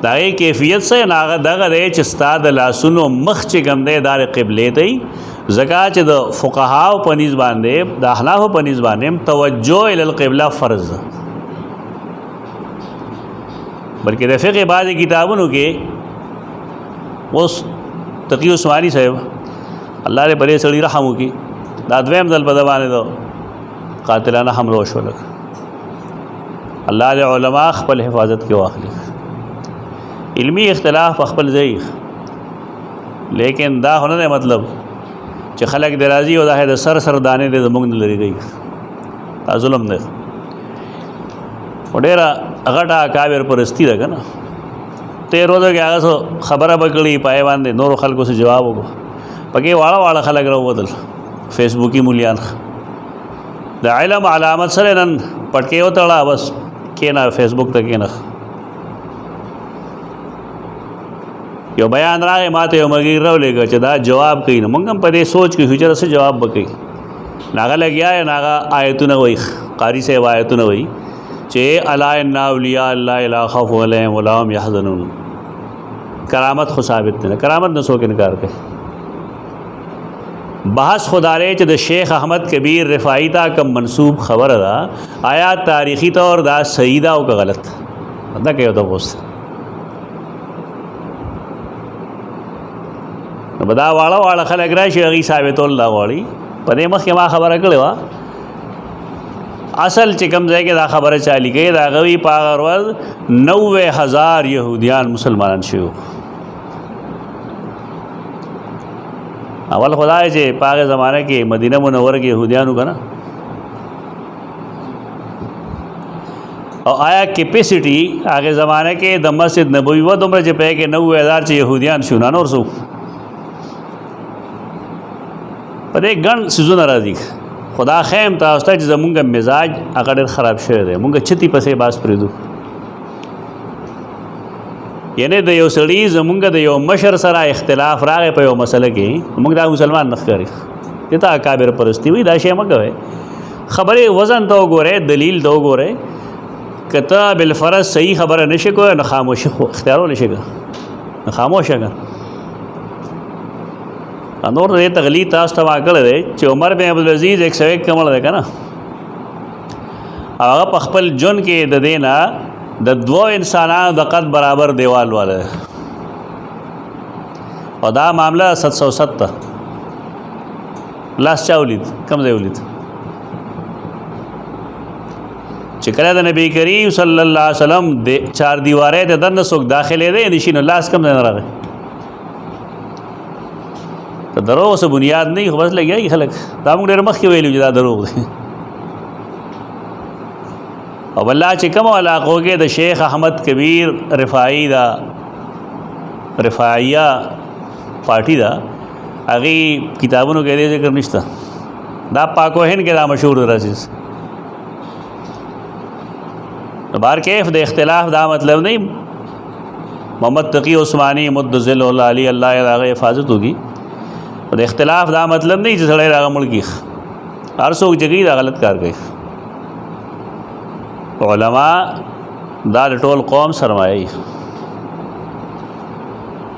د هغې کیفیت څه نو هغه دغه دی چې ستا د لاسونو مخ چې کوم دی دا د قبلې ته وي. ځکه چې د فقهاو په نسبت باندې د احنافو په نسبت باندې توجه الی القبله فرض ده، بلکې د فقه بعضې کتابونو کې اوس تقی عثماني صاحب الله دې په دې سړي رحم وکړي، دا دویم ځل په ده باندې د قاتلانه حمله وشوله. الله دې علما خپل حفاظت کې واخلي. علمي اختلاف په خپل ځای، لیکن دا خو نه دی مطلب چې خلک دې راځي او دا د سر دانې دې زموږ نه لرې کوي، دا ظلم دی. خو ډېره غټه کابر پرستي ده که نه، تېر ورځو کې هغه څه خبره به کړي، په هغې باندې نورو خلکو څه جواب وکړو، پکې واړه واړه خلک راووتل فیسبوکي مولیان. د علم علامت سره نن پټکې وتړه، بس کېنه فیسبوک ته کېنه. یو بیان راغی ماته یو ملګري راولېږه چې دا جواب کوي، نو موږ هم په دې سوچ کې شو چې څه جواب به کوي. نو هغه لګیا یې، نو هغه آیتونه وایي، قاري صاحب آیتونه وایي چې الا ان اولیاء الله لا خوف علیهم ولا هم یحزنون. کرامت خو ثابت دی، کرامت نه څوک انکار کوي. بحث خدا رہے چې د شیخ احمد کبیر رفاعی تا کم منصوب خبر دا آیا تاریخی طور دا صحیح دا او که غلط دا کہو تو پوست بدا واړه واړه خلک راشي هغې ثابتول دا غواړي. په دې مخکې ما خبره کړې وه، اصل چې کوم ځای کې دا خبره چا لیکې د هغه وي په هغه ورځ 90,000 یهودیان مسلمانان شوي. اول خدای چې په هغه زمانه کې مدینه منوره کې یهودیانو که نه، او آیا کیپیسټي هغه زمانه کې د مسجد نبوي وه دومره چې په کې 90,000 چې یهودیان شو، نه نور څوک په دې ګڼ څیزونه راځي. خدا خیم تاسو ته چې زمونږ مزاج هغه ډېر خراب شوی دی، مونږ چتي پسې باس پرېږدو. یعنی د یو سړي زمونږ د یو مشر سره اختلاف راغی په یو مسله کې، موږ دا مسلمان نه ښکاري، دې ته اکابر پرستي وایي. دا شی مه کوئ، خبرې وزن ته وګورئ، دلیل ته وګورئ. که ته بالفرض صحیح خبره نشي کوی نو خاموشي اختیارولی شي، نو خاموشه که نور دې تغلیظ تاسو ته ما کړی دی چې عمر بن عبدالعزیز 101 کمړ دی که نه، هغه په خپل ژوند کې د دې نه د 2 انسانانو د قد برابر دیوال والا دی. او دا معامله 707 لاس چا ولید کم ځای ولید چې کله د نبی کریم صلی الله علیه وسلم د چار دیوارې د دنه څوک داخلي دی نشي نو لاس کم ځای نه راغی ته دروغ څه بنیاد نه خو بس لګي خلک دا موږ ډېر مخکې ویلو چې دا دروغ دی او الله چې کوم علاقو کې د شیخ احمد کبیر رفاعی دا رفاعیه پارټي دا هغه کتابونو کې دې ذکر نشته دا پاکوهن کې دا مشهور درسیس بار کیف د اختلاف دا مطلب نہیں محمد تقی عثمانی مدذل اللہ علی اللہ داغه حفاظت ہوگی د اختلاف دا مطلب نہیں چې سړی راغ مړ کی هر څوک جګی دا غلط کار کوي علماء دا ټول قوم سرمایه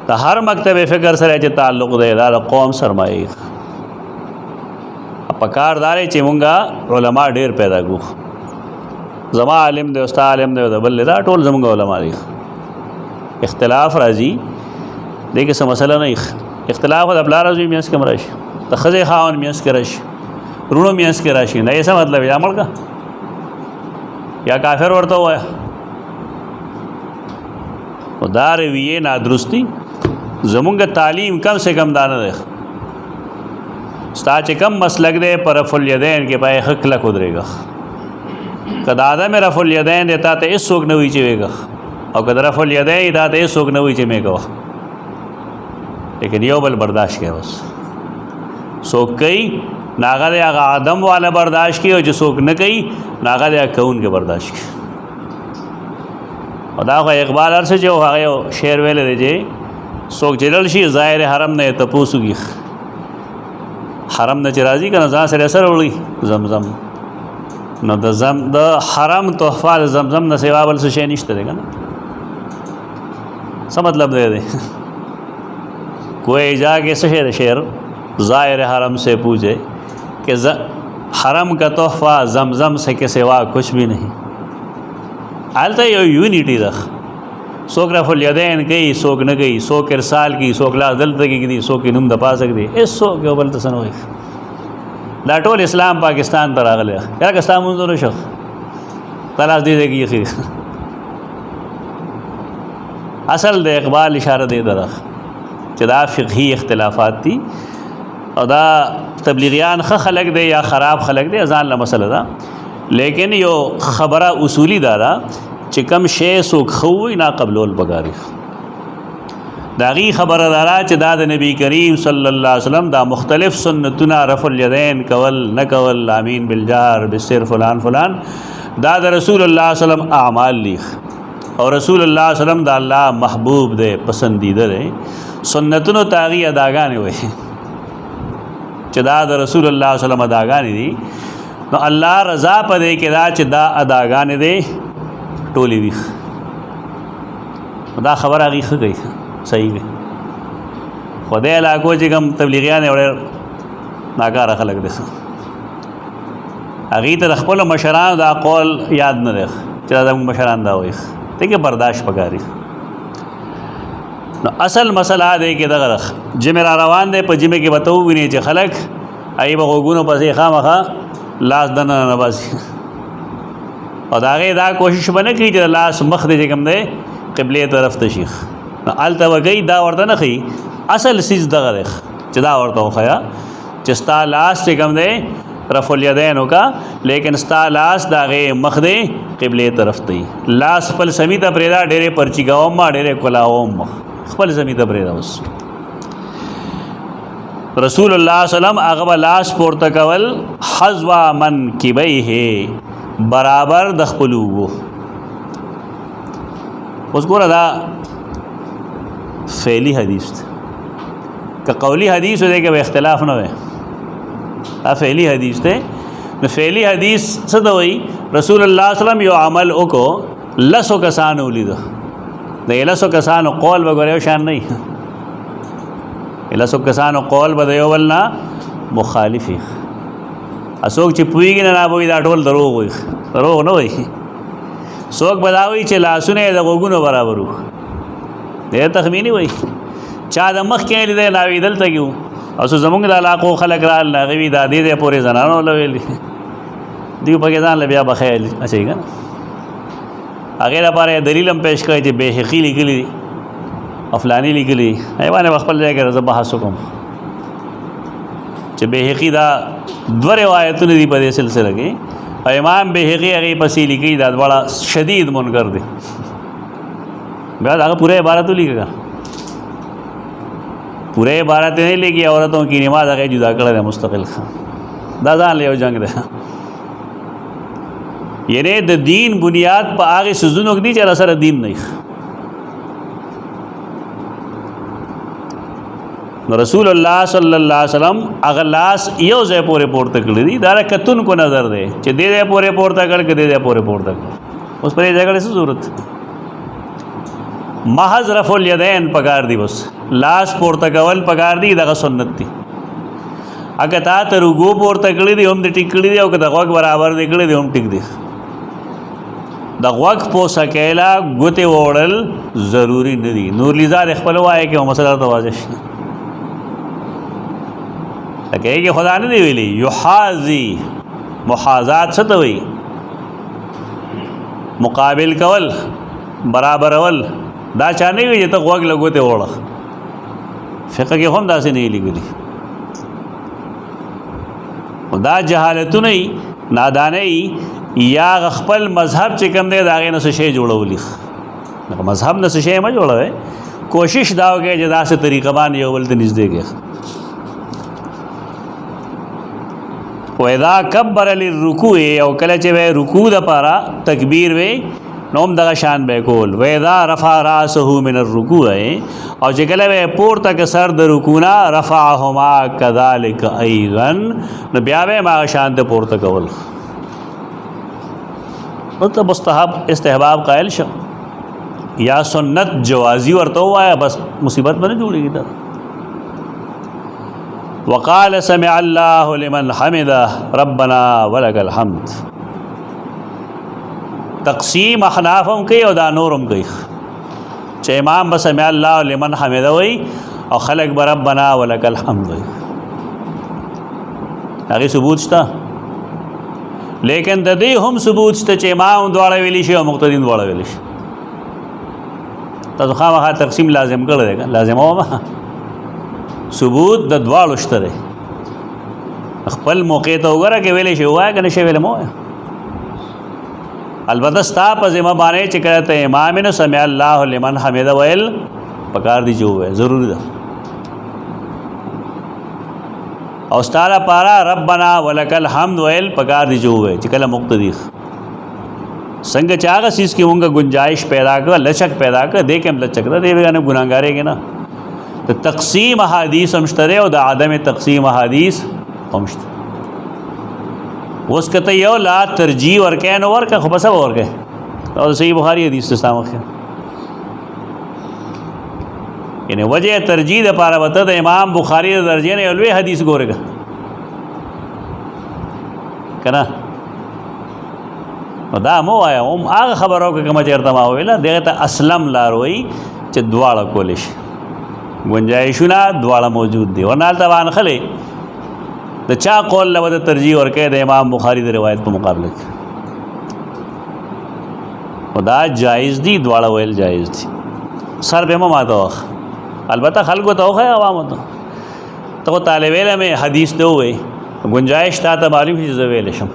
د هر مکتب فکر سره چې تعلق دی دا قوم سرمایه په کار داري چې مونږه علما ډیر پیدا کو زما عالم دی استاد عالم دی بل دا ټول زمونږ علما دي اختلاف راځي دغه څه مسله نه اختلاف د بل راځي میاس کې مرشي د خزه خاون میاس کې راشي رونو میاس کې راشي نه څه مطلب یا مړ کا یا کافر ورته وای او دا رویه نادرستی زمونږ تعلیم کم سے کم دانه ده ستا چې کم مسلک دی پر رفع الیدین کې پای حق لا کودريګا کدا آدم رفع الیدین دیتا ته هیڅ څوک نه وی چې ویګا او کدا رفع الیدین دیتا ته هیڅ څوک نه وی چې میګا لیکن یو بل برداشت کې بس څوک کوي ناغه د هغه آدم والا برداشت کی او چې څوک نه کوي ناغه د کون کې برداشت کی او دا خو اقبال ارسه چې هغه شعر ویل دی چې څوک جلل شي ظاهر حرم نه تپوسږي حرم نه چې راځي کنه ځان سره اثر وړي زمزم نو د حرم تحفه زمزم نه سیوا بل څه شي نشته دی کنه څه مطلب دی کوئی جا کے شعر ظاہر حرم سے پوچھے کہ حرم کا تحفہ زمزم سے کے سوا کچھ بھی نہیں حالتا یونیٹی رکھ سوک رفع الیدین کئی سوک نہ گئی سوک ارسال کی سوک لاس دل تک کی سوک کی نم دپا سکتی اس سوک یو بل تسن ہوئی دا ټول اسلام پاکستان پر راغلی یاره که ستا مونځ ونه شو تلاس دې دی کی خیر اصل د اقبال اشاره دی درخ چې دا فقهي اختلافات دي او دا تبلیغیان خلق دی یا خراب خلق دی ځان له مسله ده لیکن یو خبره اصولی دارا چې کم شی څوک خووي نا قبلول بګاري دا غي خبره دارا چې دا د نبی کریم صلی الله علیه وسلم دا مختلف سنتونه رفع الیدین کول نه کول امین بالجار بالسر فلان فلان دا د رسول الله صلی الله علیه وسلم اعمال لیک او رسول الله صلی الله علیه وسلم دا الله محبوب دی پسندیده دی سنتونو تاغي اداګانې وي چې دا د رسول الله صلی الله علیه وسلم اداګانې دي نو الله رضا پدې کې دا چې دا اداګانې دي ټولې وي دا خبره هغه ښه کوي صحیح دی خدای علاقو چې کوم تبلیغیان وړ ناکاره خلک دي هغه ته خپل مشران دا قول یاد نه دی چې دا مشران دا وایي ته کې برداشت پکاري نو اصل مسله دی کې دغه جمع را روان دی په جمع کې وته ویني چې خلک ای به غوګونو پسې خامخا لاس دنه نه باسي او دا غي دا کوشش بنه کوي چې لاس مخ دې کوم دی قبله طرف ته شيخ الته وګي دا ورته نه خي اصل سیز دغه چې دا ورته وخیا چې ستا لاس چې کوم دی رفع الیدین کا لیکن ستا لاس دا غي مخ دې قبله طرف ته لاس خپل سمیته پرېدا ډېرې پرچی گاوم ما ډېرې کولاوم خپل زمیته پرېدا وس رسول الله صلی الله علیه وسلم هغه لاس پورته کول حذوا من کبیه برابر د خپلو اوس ګوره دا فعلی حدیث که قولی حدیث دی کې اختلاف نه وي دا فعلی حدیث دی نو فعلی حدیث څه دی وایي رسول الله صلی الله علیه وسلم یو عمل وکړو لسو کسان ولید د لسو کسانو قول وګورئ شان نه لسو کسانو قول به یو ولنا مخالفي اسوک چې پویږي نه راوي دا ټول دروغ وي دروغ نه وي څوک بداوي چې لاسونه د غوګونو برابر وو دې تخمینی وي چا د مخ کې لیدل ناوی دلته کېو او څو زمونږ د علاقو خلک رال هغوی وي دا دې ځای پورې زنانو له ویلي دوی پکې ځان له بیا بخیل اچوي که نه هغې لپاره یې دلیل هم پیش کړی چې بیهقي لیکلي دي او فلاني لیکلي دي هغې باندې به خپل ځای کې زه بحث وکړم چې بیهقي دا دوه روایتونه دي په دې سلسله کې او امام بیهقي هغې پسې لیکي دا دواړه شدید منکر دي بیا هغه پورا عبارت ولیکه پورے عبارت نہیں لے گی عورتوں کی نماز هغه جدا کړی دی مستقل دا ځان له یو جنگ دی یعنی د دین بنیاد په هغې څیزونو کې دي چې هغه سره دین نه نو رسول الله صلی الله علیه وسلم هغه لاس یو ځای پورې پورته کړی دي دا د کتونکو نظر دی چې دې ځای پورې پورته کړ که دې ځای پورې پورته کړ اوس پر دې ځای کړی څه ضرورت محض رفع الیدین پکار دی بس لاس پورته کول پکار دی دغه سنت دی اګه تا ته رکوع پورته کړی دی هم دې ټیک کړی دی او که د غوږ برابر دی کړی دی هم ټیک دی د غوږ پوسه کیلا ګوتې ووړل ضروري نه دي نور لیزار خپل وایي کې مسله ته واضح شي لکه یې خدا نه دی ویلي یحاذي محاذات څه ته وایي مقابل کول برابرول دا چا نه وي چې ته غوږ له ګوتې وړه فقه کې هم داسې نه لیکلي دا جهالتونه یي نادانه یي یا خپل مذهب چې کوم دی د هغې نه څه شی جوړولي مذهب نه څه شی مه جوړوئ کوشش دا وکړئ چې داسې طریقه باندې یو بل ته نږدې کړئ وإذا کبر للرکوع او کله چې وی رکوع دپاره تکبیر وی نو هم دغه شان به کول وإذا رفع رأسه من الرکوع او چې کله به پورته که سر د رکوع نه رفعهما کذلک ایضا نو بیا به هم هغه شان ته پورته کول نو ته مستحب استحباب قائل شه یا سنت جوازی ورته ووایه بس مصیبت به نه جوړېږي دا وقال سمع الله لمن حمده ربنا ولك الحمد تقسیم احناف هم کوي او دا نور هم کوي چې امام به سمع الله لمن حمده وایي او خلق به ربنا ولك الحمد وایي هغې ثبوت شته لیکن د دې هم ثبوت شته چې امام دواړه ویلی شي او مقتدین دواړه ویلی شي تاسو خامخا تقسیم لازم کړی دی لازم ومه ثبوت د دواړو شته دی خپل موقع ته وګوره که ویلی شي ووایه که نه شي ویلی مه وایه البته ستا په ذمه باندې چې کله ته امام نو سمع الله لمن حمده ویل پکار دی چې ووایه ضروري ده او ستا لپاره ربنا ولک الحمد ویل پکار دی چې ووایه چې کله مقتدی څنګه چې هغه چیز کې مونږ گنجائش پیدا کړه لچک پیدا کړه دې کې هم لچک ده دې باندې ګناهګارېږي نه د تقسیم احادیث هم شته او د عدم تقسیم احادیث هم شته اوس که ته یو لا ترجیح ورکې نو ورکه خو به څه به ورکې او صحیح بخاري حدیث ته ستا مخکې یعنې وجه ترجیح دپاره به ته د امام بخاري د درجې نه یو لوی حدیث ګورې که نه نو دا مه وایه هم هغه خبره وکړه کومه چېرته ما وویله دغې ته اسلم لار وایي چې دواړه کولی شي گنجائشونه دواړه موجود دي ورنه هلته به انخلې د چا قول له به د ترجیح ورکوې د امام بخاري د روایت په مقابله کې خو دا جایز دي دواړه ویل جایز دي سر به مه ماته وخه البته خلکو ته وښیه عوامو ته ته خو طالب علم حدیث ته ووایې گنجائش تا ته معلوم شي چې زه ویلی شم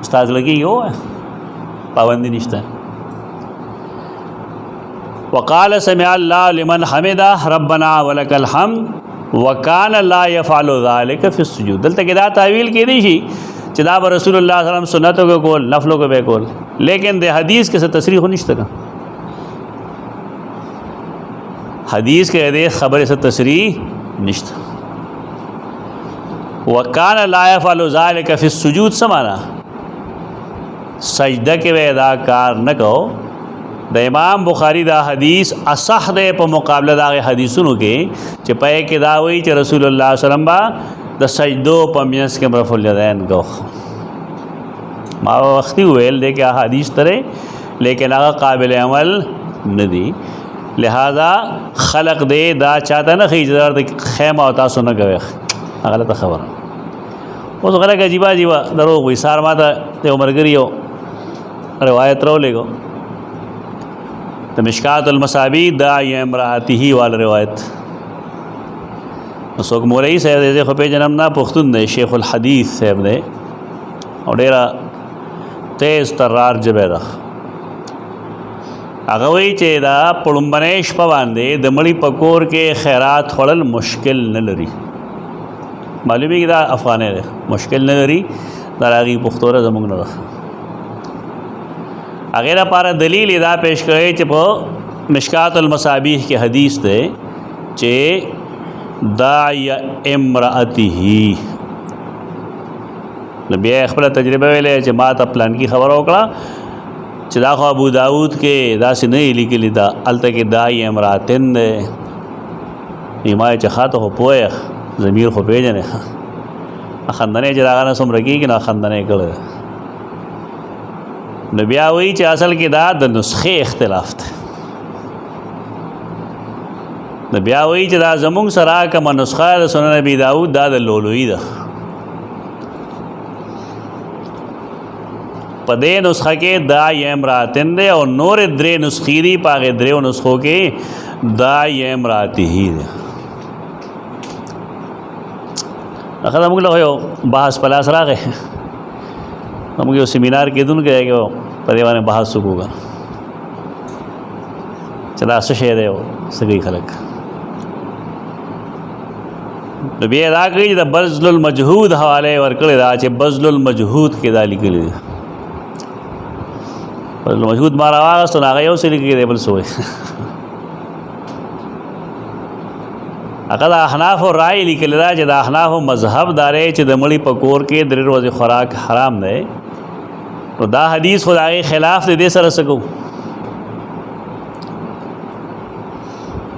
ستا زړه کېږي ووایه پابندي نشته وقال سمع الله لمن حمده ربنا ولك الحمد وكان لا يفعل ذلك في السجود دلته کې دا تعویل کېدی شي چې دا به رسول الله صلی الله علیه وسلم سنتو کې کول نفلو کې به کول لیکن د حدیث کې څه تصریح نشته کا حدیث کې دې خبره څه تصریح نشته وكان لا يفعل ذلك في السجود سمانا سجده کې به دا کار نه کو د امام بخاری دا حدیث اصح دی په مقابله د هغې حدیثونو کې چې پای کې دا وایي چې رسول الله صلی الله علیه وسلم به د سجدو په منځ کې رفع الیدین کو ما وختي ویل دی چې حدیث ترې لیکن هغه قابل عمل نه دی لہذا خلق دے دا چاہتا ہے نا خیجدار دے خیمہ ہوتا سنہ گوے غلط خبر وہ تو غلط عجیبہ عجیبہ دروغ ہوئی سار ماتا تے عمر گریو روایت رو لے گو تو مشکات المصابی داعی امرأته والا روایت سوک مولئی صاحب دے خپے جنم نا پختون دے شیخ الحدیث صاحب دے اور ڈیرا تیز ترار جبے رخ اغوی چې دا پړمبنې شپه باندې د مړي پکور کې خیرات خوړل مشکل نه لري معلومي دا افغانه ده مشکل نه لري دا هغه پختوره زمونږ نه ده هغه لپاره دلیل دا پیش کړی چې په مشکات المصابیح کې حدیث ده چې داعی امرأته نبی خپل تجربه ویلې چې ما ته پلان کی خبر وکړه چې دا خو ابو داود کې داسې نه لیکلي دا هلته کې داعی امراتن دی ما چې خاطه خو پوهه ضمیر خو پېژنې خندنې چې د هغه نه څومره کېږي نو خندنې کړی نو بیا وایي چې اصل کې دا د نسخې اختلاف دی نو بیا وایي چې دا زمونږ سره کومه نسخه د سنن ابي داود دا د لولوي ده پدے نسخہ کے داعی امراتن دے اور نور درے نسخی دی پاگے درے و نسخوں کے داعی امراتی ہی دے اخذ ہم لوگ بحث پلاس را گئے ہم کو سیمینار کے دن گئے کہ وہ پدے وانے بحث سکو گا چلا سشے دے وہ سگئی خلق نبی ادا کری دا بذل المجہود حوالے ورکڑے دا چے بذل المجہود کے دا لکلی دے مجهود ما راواغستو نو هغه یو څه لیکي دی بل څه وایي هغه د احنافو رایې لیکلې ده چې د احنافو مذهب دا دی چې د مړي په کور کې 3 ورځې خوراک حرام دی نو دا حدیث خو د هغې خلاف دی دې سره څه کوو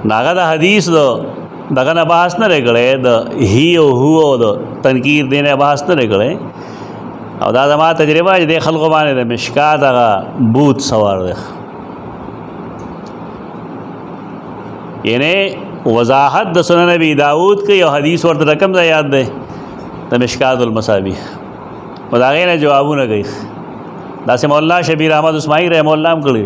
نو هغه د حدیث دغه نه بحث نه دی کړی د هی او هو او د تنکیر دې نه بحث نه دی کړی او دا زما تجربه چې د خلکو باندې د مشکات هغه بوت سوار دی یعنی وضاحت د سنن ابي داود کې یو حدیث ورته رقم ځای یاد دی د مشکات المصابیح او د هغې نه جوابونه کوي داسې مولانا شبیر احمد اسماعیل رحمه الله هم کړي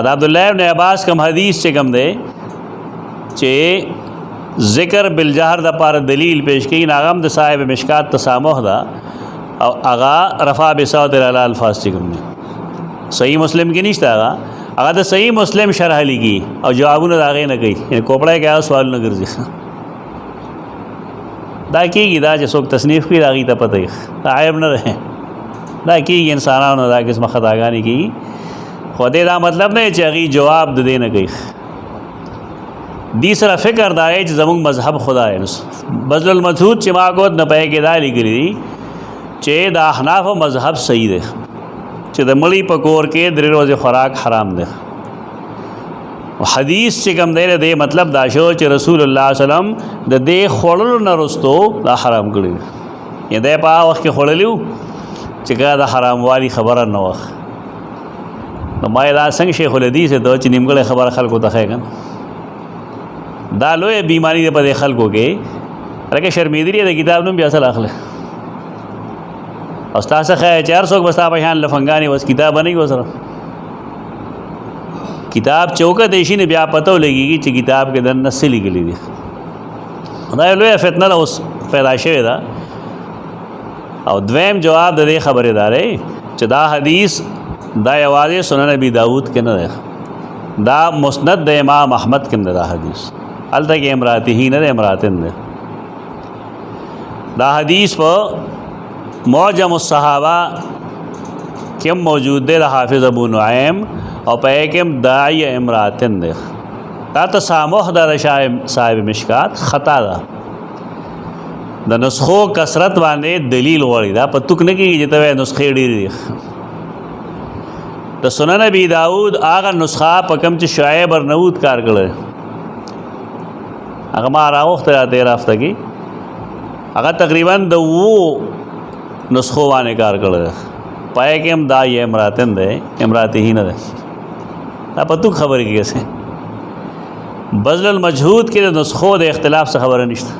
د عبدالله ابن عباس کوم حدیث چې کوم دی چې ذکر بالجهر د پاره دلیل پیش کړي ناغم د صاحب مشکات تسامح دا او اغا رفع بصوت الالفاظ چې کوم صحیح مسلم کې نشته هغه د صحیح مسلم شرح لګي او جوابونه داغې نه کوي یعنی کوپړای کې سوال نه ګرځي دا کېږي دا چې څوک تصنیف کړي هغې ته پته دا عیب نه رہے دا کېږي انسانانو دا قسمه خطاګانې کېږي خو دې دا مطلب نه چې هغې جواب د دې نه کوي دی سره فکر دا ہے چې زمونږ مذهب خدا ہے بذل المجهود چې ما کو نه پې کې دا لیکلي دي چې د احناف مذهب صحیح دی چې د مړي په کور کې 3 ورځې خوراک حرام دی او حدیث چې کوم دی دې مطلب دا شو چې رسول الله صلی الله علیه وسلم د دې خوړلو نه وروسته دا حرام کړی یا دې په وخت کې خوړلیو چې دا حرام والی خبره نه وخت نو ما دا څنګه شیخ الحدیث ته چې نیمګړې خبره خلکو ته ښه کړه دا لوی بیماری ده په خلکو کې لکه شرمیدلی د کتاب نوم بیا اصل اخله استاد څخه 400 بستا په شان لفنګانی وس کتاب نه وسره کتاب چوکه دیشي نه بیا پته لګيږي چې کتاب کې د نص لګلې دي دا لوی فتنه اوس پیدا شوې ده او دویم جواب د دې خبره دارې چې دا حدیث دا یوازې سنن ابي داود کې نه ده دا مسند د امام احمد کې نه ده حدیث الته کې امراته نه ده امراتن ده دا حدیث په معجم الصحابه کې موجود ده حافظ ابو نعیم او په کې داعی امراتن ده دا تسامح د صاحب مشکات خطا ده د نسخو کثرت باندې دلیل وړي دا په توک نه کېږي چې ته نسخې ډېرې دي د سنن ابي داود هغه نسخه په کوم چې شعیب ارنوود کار کړی هغه ما راوخته تیر هفته کې هغه تقریبا د وو نسخو باندې کار کړی پای کې هم دا یې امراتن ده امراته نه ده دا په تو خبرې کې څه بذل المجهود کې د نسخو د اختلاف څخه خبره نشته.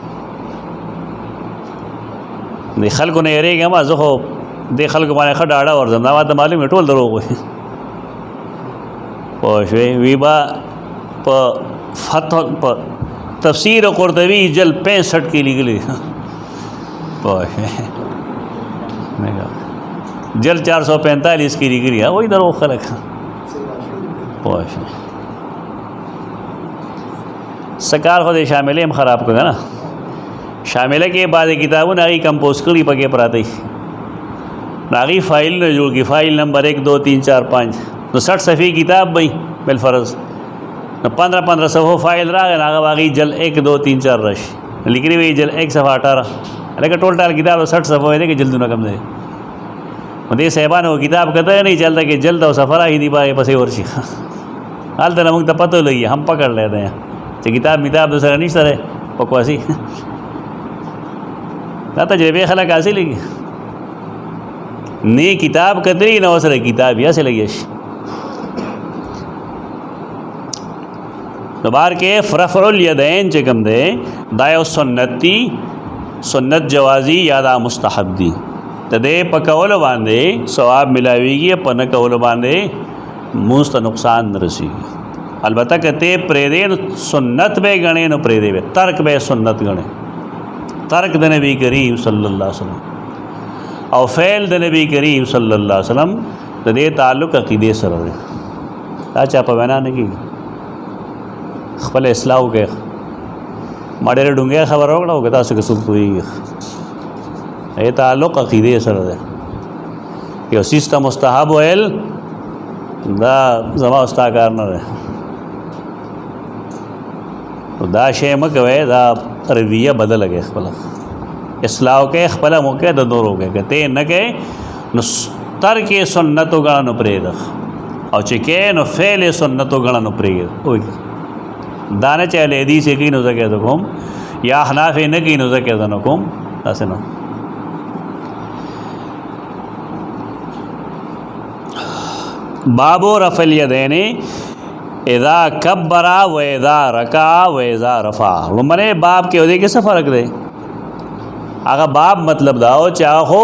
د خلکو نه یریږم زه خو د خلکو باندې ښه ډاډه ورځم دا ماته معلوم ټول دروغ وي پوه شوې وی با په فتح په تفسیر قرطبی جل 65 کې لیکلي پوه شوې جل 445 کې لیکلي وای دروغ خلک پوه شوې سکار خو دې شاملې هم خراب کړه نه شامله کې بعض کتابونه هغه کمپوز کړي پکې پراته هغه فائل نه جوړ کی فائل نمبر 1 2 3 4 5 نو 60 صفحې کتاب وي بل فرض نو 15 صفحه فائل راغی هغه واغی جل 1 2 3 4 رش لیکلي وی جل 1 صفحه 18 لکه ټول کتاب 60 صفحه دی کې جلدونه کم دی دې صاحبانو کتاب کته نه چلتا کې جلد او سفر هی دی باندې پسې ورشي حال ته موږ ته پته لګي هم پکړ لیتے ہیں چې کتاب سره نشته ده پکواسي دا تجربه خلک حاصل لګي نه کتاب کتري نه سره کتاب یا سره لګي نو بار کې رفع الیدین چې کوم ده دا یو سنتي سنت جوازی یا دا مستحب دي ته دې پکول باندې ثواب ملاويږي په نه کول باندې موست نقصان رسیږي البته کته پرې دې سنت به غنې نو پرې دې ترک به سنت غنې ترک د نبی کریم صلی الله علیه وسلم او فعل د نبی کریم صلی الله علیه وسلم د دې تعلق عقیده سره دی دا چا په وینا نه کیږي خپل اصلاح وکړه ما ډېر ډونګه خبر وکړه او تاسو کې څه کوي ای تعلق عقیده سره ده یو سیستم مستحب ویل دا زما استاکار نه ده دا شی مکوي دا رویه بدل لګي خپل اصلاح کې خپل موقع د دورو کې کته نه کې نو ترک سنتو غانو پرېد او چې کې نو فعل سنتو غانو پرېد وای دانه چاله دې سې کې نو زکه ته کوم یا حناف نه کې نو زکه ته کوم تاسو نو بابو رفع الیدین اذا کبر و اذا رکع و اذا رفع ومنه باب کې ودی کې څه فرق دی هغه باب مطلب دا او چا هو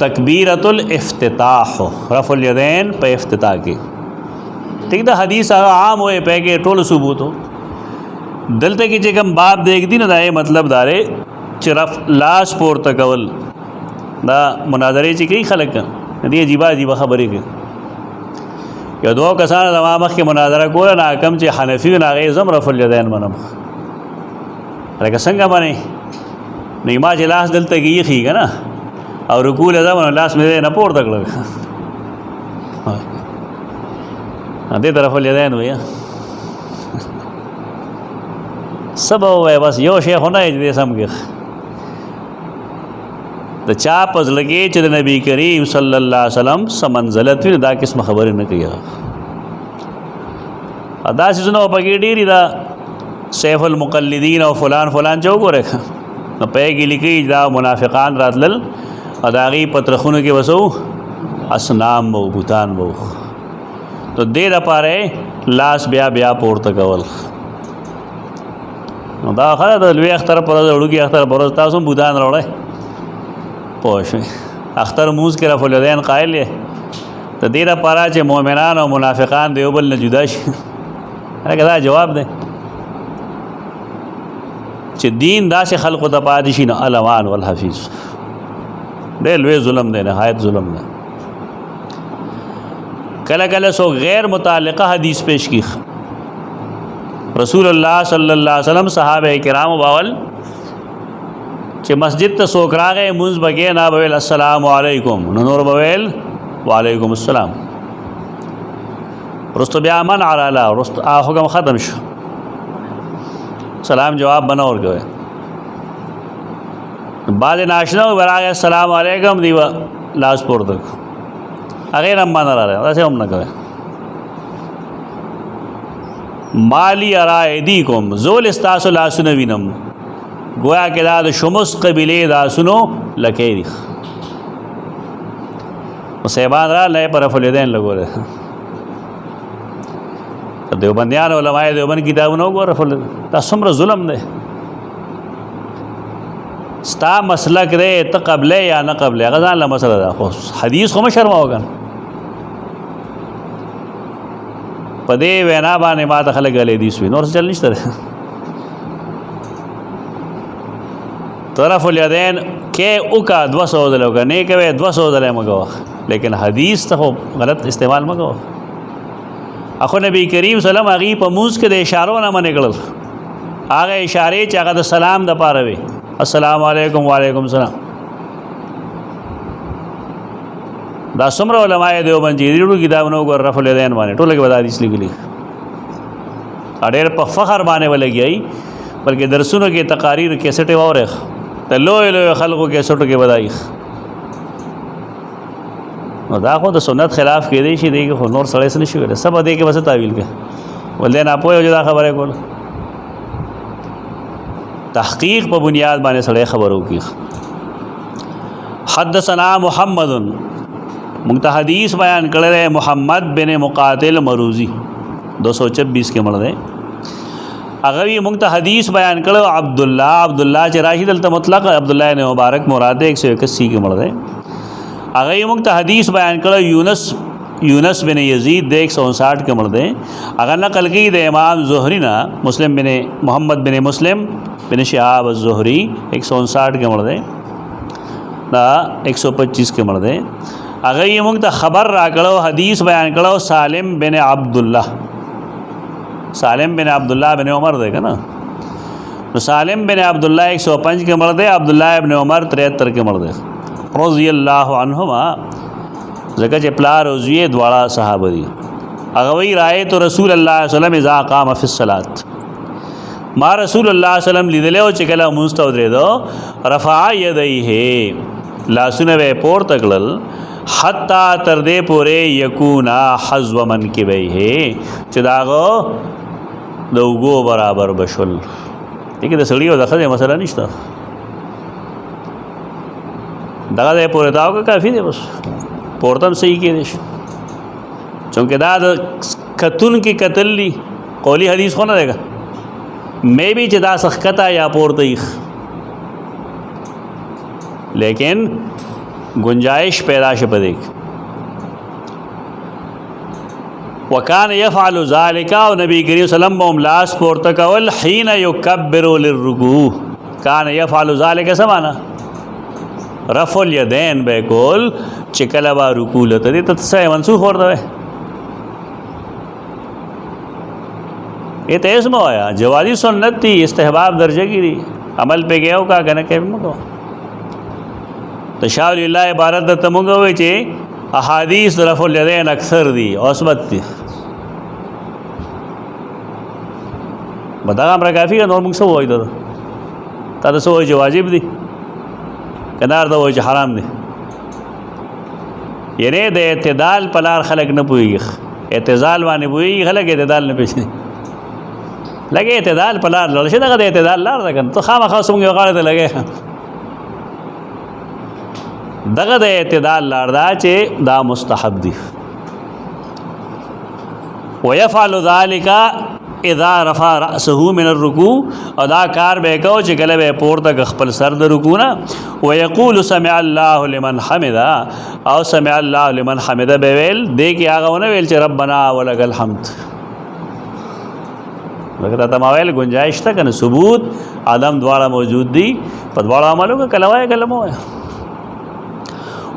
تکبیرۃ الافتتاح رفع الیدین په افتتاح کې ٹھیک دا حدیث هغه عام وې په کې ټول ثبوت ہو دلته کې چې کوم باب دیکھ دی نه دا مطلب دارې چې رفع لاس پورته کول دا مناظره چې کوي خلک دې عجیب خبرې کوي یو دوه کسان د ما مخکې مناظره کوله نه کم چې حنفي نه هغې زم رفع الیدین منم لکه څنګه باندې نو ما چې لاس دلته کې ایښي که نه او رکوع لزم نو لاس مې نه پورته کړل دې ته رفع الیدین وایه څه به ووایه بس یو شی خو نه یې چې دې سم کې د چا په زړه کې چې د نبی کریم صلی الله علیه وسلم څه منزلت وي دا قسمه خبرې نه کوي دا څیزونه پکې ډېرې دا سیف المقلدین او فلان چې وګورئ نو په کې لیکي دا منافقان راتلل او د هغې په ترخونو کې وسو اصنام و بوتان و نو دې دپاره لاس بیا پورته کول نو دا خله د لوی اختر پر ورځ وړوکي اختر پر ورځ تاسو هم بوتان راوړئ پوه شوې اختر مونځ کې رفع الیدین قایل یې د دې لپاره چې مؤمنان او منافقان د یو بل نه جدا شي هغه دا جواب دی چې دین داسې خلقو ته پاتې شي نو الامان والحفیظ ډېر لوی ظلم دی نهایت ظلم دی کله کله سو غیر متعلقه حدیث پیش کی رسول الله صلی الله علیه وسلم صحابه کرام باول چې مسجد ته څوک راغی مونځ بګې نه بویل السلام علیکم نور بویل وعلیکم السلام رستو بیا من علاله رستو حکم ختم شو سلام جواب بنا ورکوي بعد ناشنا براغه السلام علیکم دیوا لاس پورته هغه هم باندې راغی دا څه هم نه کوي مالی ارایدیکم زول استاسو لاسونه وینم گویا کې دا د شمس قبیلې دا سنو لکې دي صاحبان را لای پر رفع الیدین لګول دیوبندیان علماء دیوبند کتابونه وګوره فل دا څومره ظلم دی ستا مسلک دی ته قبله یا نه قبله هغه ځان له مسله ده خو حدیث خو مه شرموه کنه په دې وینا باندې ما ته خلک غلی حدیث وي نور څه چل نشته طرف الیدین کې اوکا 200 ځله وکړه نه کوي 200 ځله مه کوه لیکن حدیث ته خو غلط استعمال مه کوه اخو نبی کریم صلی الله علیه وسلم هغې په مونځ کې د اشارو نه منې کړل هغه اشارې چې هغه د سلام دپاره وي السلام علیکم وعلیکم السلام دا څومره علماء دیوبند چې ډېرو کتابونه وګوره رفع الیدین باندې ټوله کې به دا حدیث لیکلي ډېر په فخر باندې ولګي بلکې درسونو کې تقاریر کیسټې واورې ته لوی لوی خلکو کیسټو کې بدایي نو دا خو د سنت خلاف کېدی شي دی خو نور سړی څه نه شي ویلی سبا دی کې بس تعویل کوي ولې ناپوهه چې دا خبره کوله تحقیق په بنیاد باندې سړی خبرو کی حدثنا محمد مونږ ته حدیث بیان کړی محمد بن مقاتل مروزی 226 کې مړ دی هغه وی مونږ ته حدیث بیان کړو عبدالله چې راشد دلته مطلق عبدالله بن مبارک مراد 181 کې مړ دی هغه مونږ ته حدیث بیان کړو یونس بن یزید 159 کې مړ دی هغه نقل کړي د امام زهری نه مسلم بن محمد بن مسلم بن شهاب الزهری 159 کې مړ دی دا 125 کې مړ دی هغه مونږ ته خبر راکړو حدیث بیان کړو سالم بن عبد الله بن عمر دی کنه نو سالم بن عبد الله 105 کې مړ دی عبد الله ابن عمر 73 کې مړ دی رضی الله عنهما ځکه چې پلار او زوی دواړه صحابه دي هغه وی رایت رسول الله صلی الله علیه وسلم اذا قام فی الصلاه ما رسول الله صلی الله علیه وسلم لیدل او چې کله مستو درېدو رفع یدیه لاسونه به پورته کړل حتی تر دې پورې یکونا حذو منکبیه چې داغه د اوږو برابر بشول دغه د سړي او د ښځې مسله نشته دغه دې پورې داو که کافي دی بس پورته هم صحیح کېدی شي چونکې دا د کتون کې قتل لی قولی حدیث خو نه دی مې بي چې دا سخکته یا پورته ایخ لیکن گنجائش پیدا شي پدې وکان يفعل ذلك او نبی کریم صلی الله علیه وسلم لاس پورته کول حين يكبر للركوع کان يفعل ذلك سمانا رفع الیدین به کول چې کله با رکوع لته دې ته څه منسوخ ورته یہ تیز میں آیا جوازی سنت تھی استحباب درجے کی دی عمل پہ گیا ہو کہا کہنا کہ مگو تو شاہ اللہ عبارت دا تمگو ہوئے چھے احادیث رفع الیدین اکثر دی عصبت تھی بتا ہمارا کافی ہے نور منگ سو ہوئی تا سو ہوئی جو واجب دی کنار دا ہوئی جو حرام دی یعنی دے اعتدال پلار خلق نہ پوئی اعتزال وانی پوئی خلق اعتدال نہ پیچھنے لگے اعتدال پلار لڑشے دا دے اعتدال لار دا کن تو خام خواہ سمگی وقاڑے دے لگے دغه د اعتدال لار دا چې دا مستحب دي ويفعل ذلك اذا رفع راسه من الركوع ادا کار به کو چې کله به پورته خپل سر د رکوع نه ويقول سمع الله لمن حمدا او سمع الله لمن حمدا به ویل دې کې هغه ونه ویل چې ربنا ولک الحمد لکه تا ما ویل گنجائش تا کنه ثبوت آدم دواړه موجود دي په دواړه عملو کې کلمه کلمه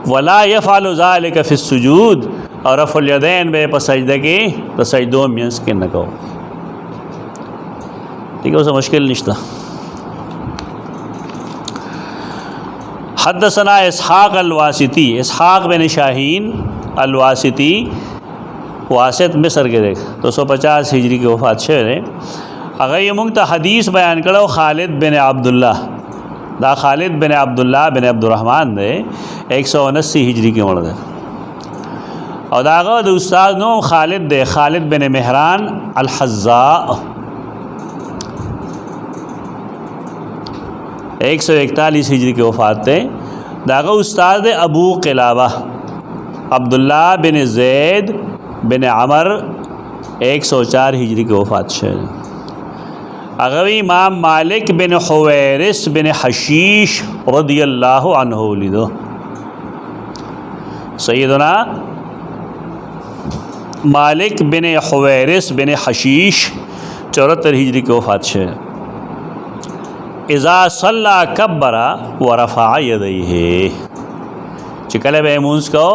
ولا يفعل ذلك في السجود اور رفع الیدین به په سجده کې په سجدو مینس کې نه کو ٹھیک ہے اس مشکل نشتا حدثنا اسحاق الواسطی اسحاق بن شاہین الواسطی واسط مصر کے دیکھ 250 ہجری کی وفات شعر ہے اگر یہ منگتا حدیث بیان کرو خالد بن عبداللہ دا خالد بن عبداللہ بن عبد الرحمن دے 179 ہجری کے مرد ہے اور داغا دا استاد نو خالد دے خالد بن مہران الحزاء 141 ہجری کے وفات دے داغا استاد دے ابو قلابہ عبداللہ بن زید بن عمر 104 हिजरी की वफ़ात है। अगर इमाम मालिक बिन हुवैरिस बिन हशीश रदियल्लाहु अन्हु लिदो सैयदना मालिक बिन हुवैरिस बिन हशीश 74 हिजरी की वफ़ात है। इज़ा सल्ला कब्बरा व रफ़ा यदैहि चिकले बे मूंस को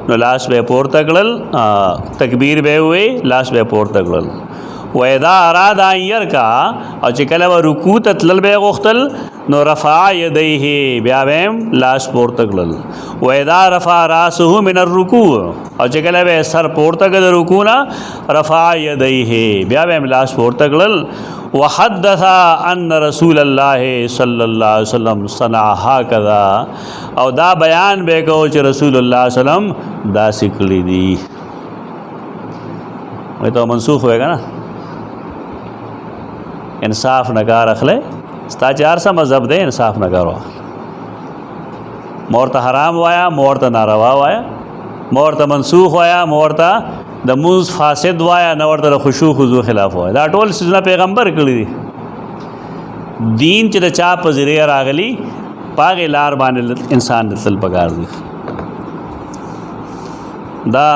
नो लाश बे पोर तकड़ल तकबीर बे हुए लाश बे पोर तकड़ल वैदा अरादा यर का और चिकले व रुकू ततलल बे गोख्तल नो रफ़ा यदैहि ब्या बेम लाश पोर तकड़ल वैदा रफ़ा रासहु मिनर रुकू और चिकले बे सर पोर तक रुकू ना रफ़ा यदैहि ब्या बेम लाश पोर तकड़ल वहद्दसा अन्न रसूलल्लाह सल्लल्लाहु अलैहि वसल्लम सना हाकदा और दा बयान बे कहो च रसूलुल्लाह सल्लम दा सिकली दी वही तो मनसूख होएगा ना। इंसाफ नकार रखले स्ता 400 मजहब दे इंसाफ नकार हुआ मोरता हराम वाया मोरता नारवा वाया मोरता मनसूख वाया मोरता द मुंस फासिद वाया नवर खुशू खुजू खिलाफ हुआ दा टोल सिजना पैगंबर कड़ी दीन च चा पजरे रागली पागे लार बाने इंसान नसल पगार दी दा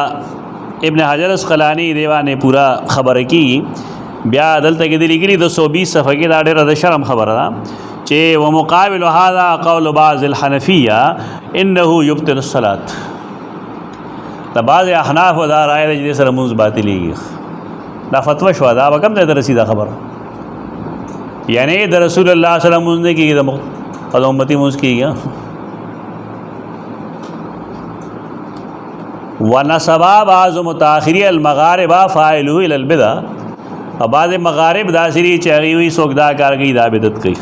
इब्न हजर अस्क़लानी देवा ने पूरा खबर की ब्या अदल तक दिली गिरी 220 सफ़े के दाड़े रद शर्म खबर था चे व मुकाबिल हादा कौल बाज़िल हनफिया इन्नहु युब्तिल सलात तो बाज़ अहनाफ वदा राय जिदे सर मुंज़ बातिली दा फतवा शुआ दा कम दे रसीदा खबर यानी द रसूलुल्लाह सल्लल्लाहु अलैहि वसल्लम ने की और उम्मती मुंज़ की गया व नसबा बाज़ मुताखिरी अल मगारिबा फ़ाइलु इलल बिदा और बाद मगारिब दासरी चगी हुई सोगदा कार गई दा बिदत कई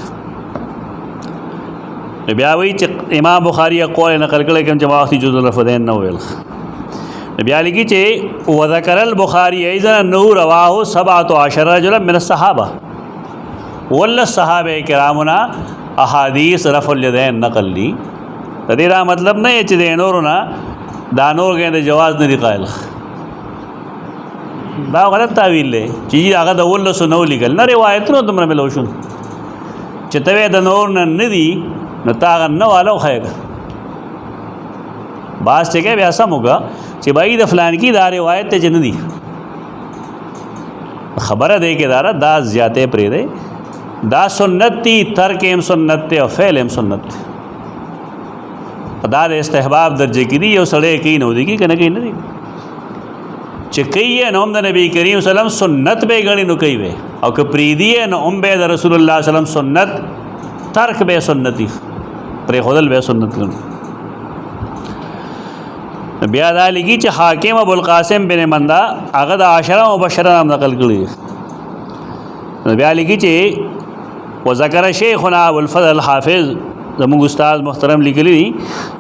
ब्या हुई इमाम बुखारी क़ौल नकल करे कि जमाती जुज़ुल रफ़दैन नवेल ब्या लिखी चे वज़करल बुखारी ऐज़न नू रवाहु सबात अशर रजुलन मिन सहाबा वल्ल सहाबे किरामुना अहादीस रफ़ुल यदैन नक़ल ली तेरा मतलब नहीं च देनोर ना दानोर के जवाज़ नहीं दिखायल दा गलत तावील ले चीज़ आगा दवल्ल सुनो लिखल न रिवायत नो तुमरा मिलोशुन चितवे दनोर न नदी न तागा न वालो खाएगा बास चे क्या ऐसा होगा कि भाई द फलान की दा रिवायत ते जन दी खबर दे के दारा दा ज़्याते प्रेरे दा सुन्नती तर्क एम सुन्नत और फ़ैल एम सुन्नत दा इस्तेहबाब दर्जे की दी और सड़े की नौदी की कन कहीं नहीं चिकई है नोम द नबी करीम सल्लम सुन्नत बे गणी नुकई वे और कप्रीदी है न उम्बे द रसूलुल्लाह सल्लम सुन्नत तर्क बे सुन्नती प्रे खुदल बे सुन्नत ब्यादा लिखी च हाकिम अबुल कासिम बिन मंदा अगद आशरा मुबशरा नाम नकल करी ब्या लिखी चे व ज़कर शेखुना अबुल फज़ल हाफिज़ जमुग उस्ताद मुहतरम लिखली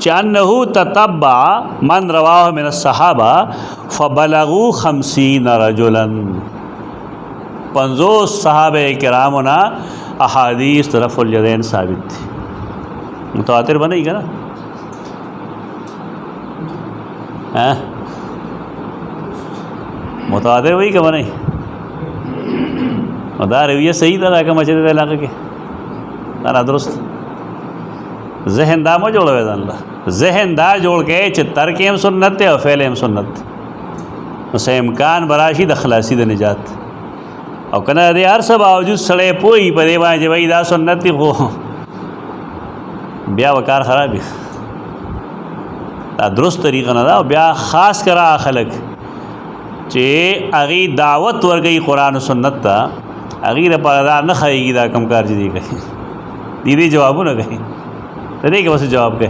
चान्नहु ततब्बा मन रवाह मिन सहाबा फ़बलगू 50 रजुलन 50 सहाबे किरामुना अहादीस रफ़ुल यदैन साबित थी मुतवातिर बनेगा ना हाँ मुतवातिर वही क्या बने मदा रविया सही था का मचले इलाके के ना दुरुस्त जहन दा में जोड़ वे जहन दा जोड़ के चित्तर के हम सुन्नत और फ़ैल हम सुन्नत उसे इम्कान बराशी द खलासी द निजात और कना दे हर सब बावजूद सड़े पोई पदे वहाँ जब वही दा सुन्नत हो ब्या वकार ख़राबी दुरुस्त तरीक़ा न था ब्या ख़ास करा खलक चे अगी दावत वर गई कुरान सुन्नत था अगी रपादार न खाएगी दा कमकार जी कहीं दीदी जवाबो न कहीं तो देखिए बस जवाब के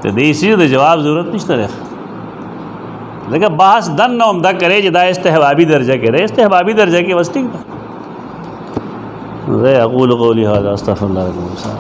तो देसी तो जवाब ज़रूरत नहीं तरह लेकिन बहस दन न उमदा करे जदा इस्तेहबाबी दर्जा करे इस्तेहबाबी दर्जा के बस ठीक था। अक़ूलु क़ौली हाज़ा अस्तग़फ़िरुल्लाह।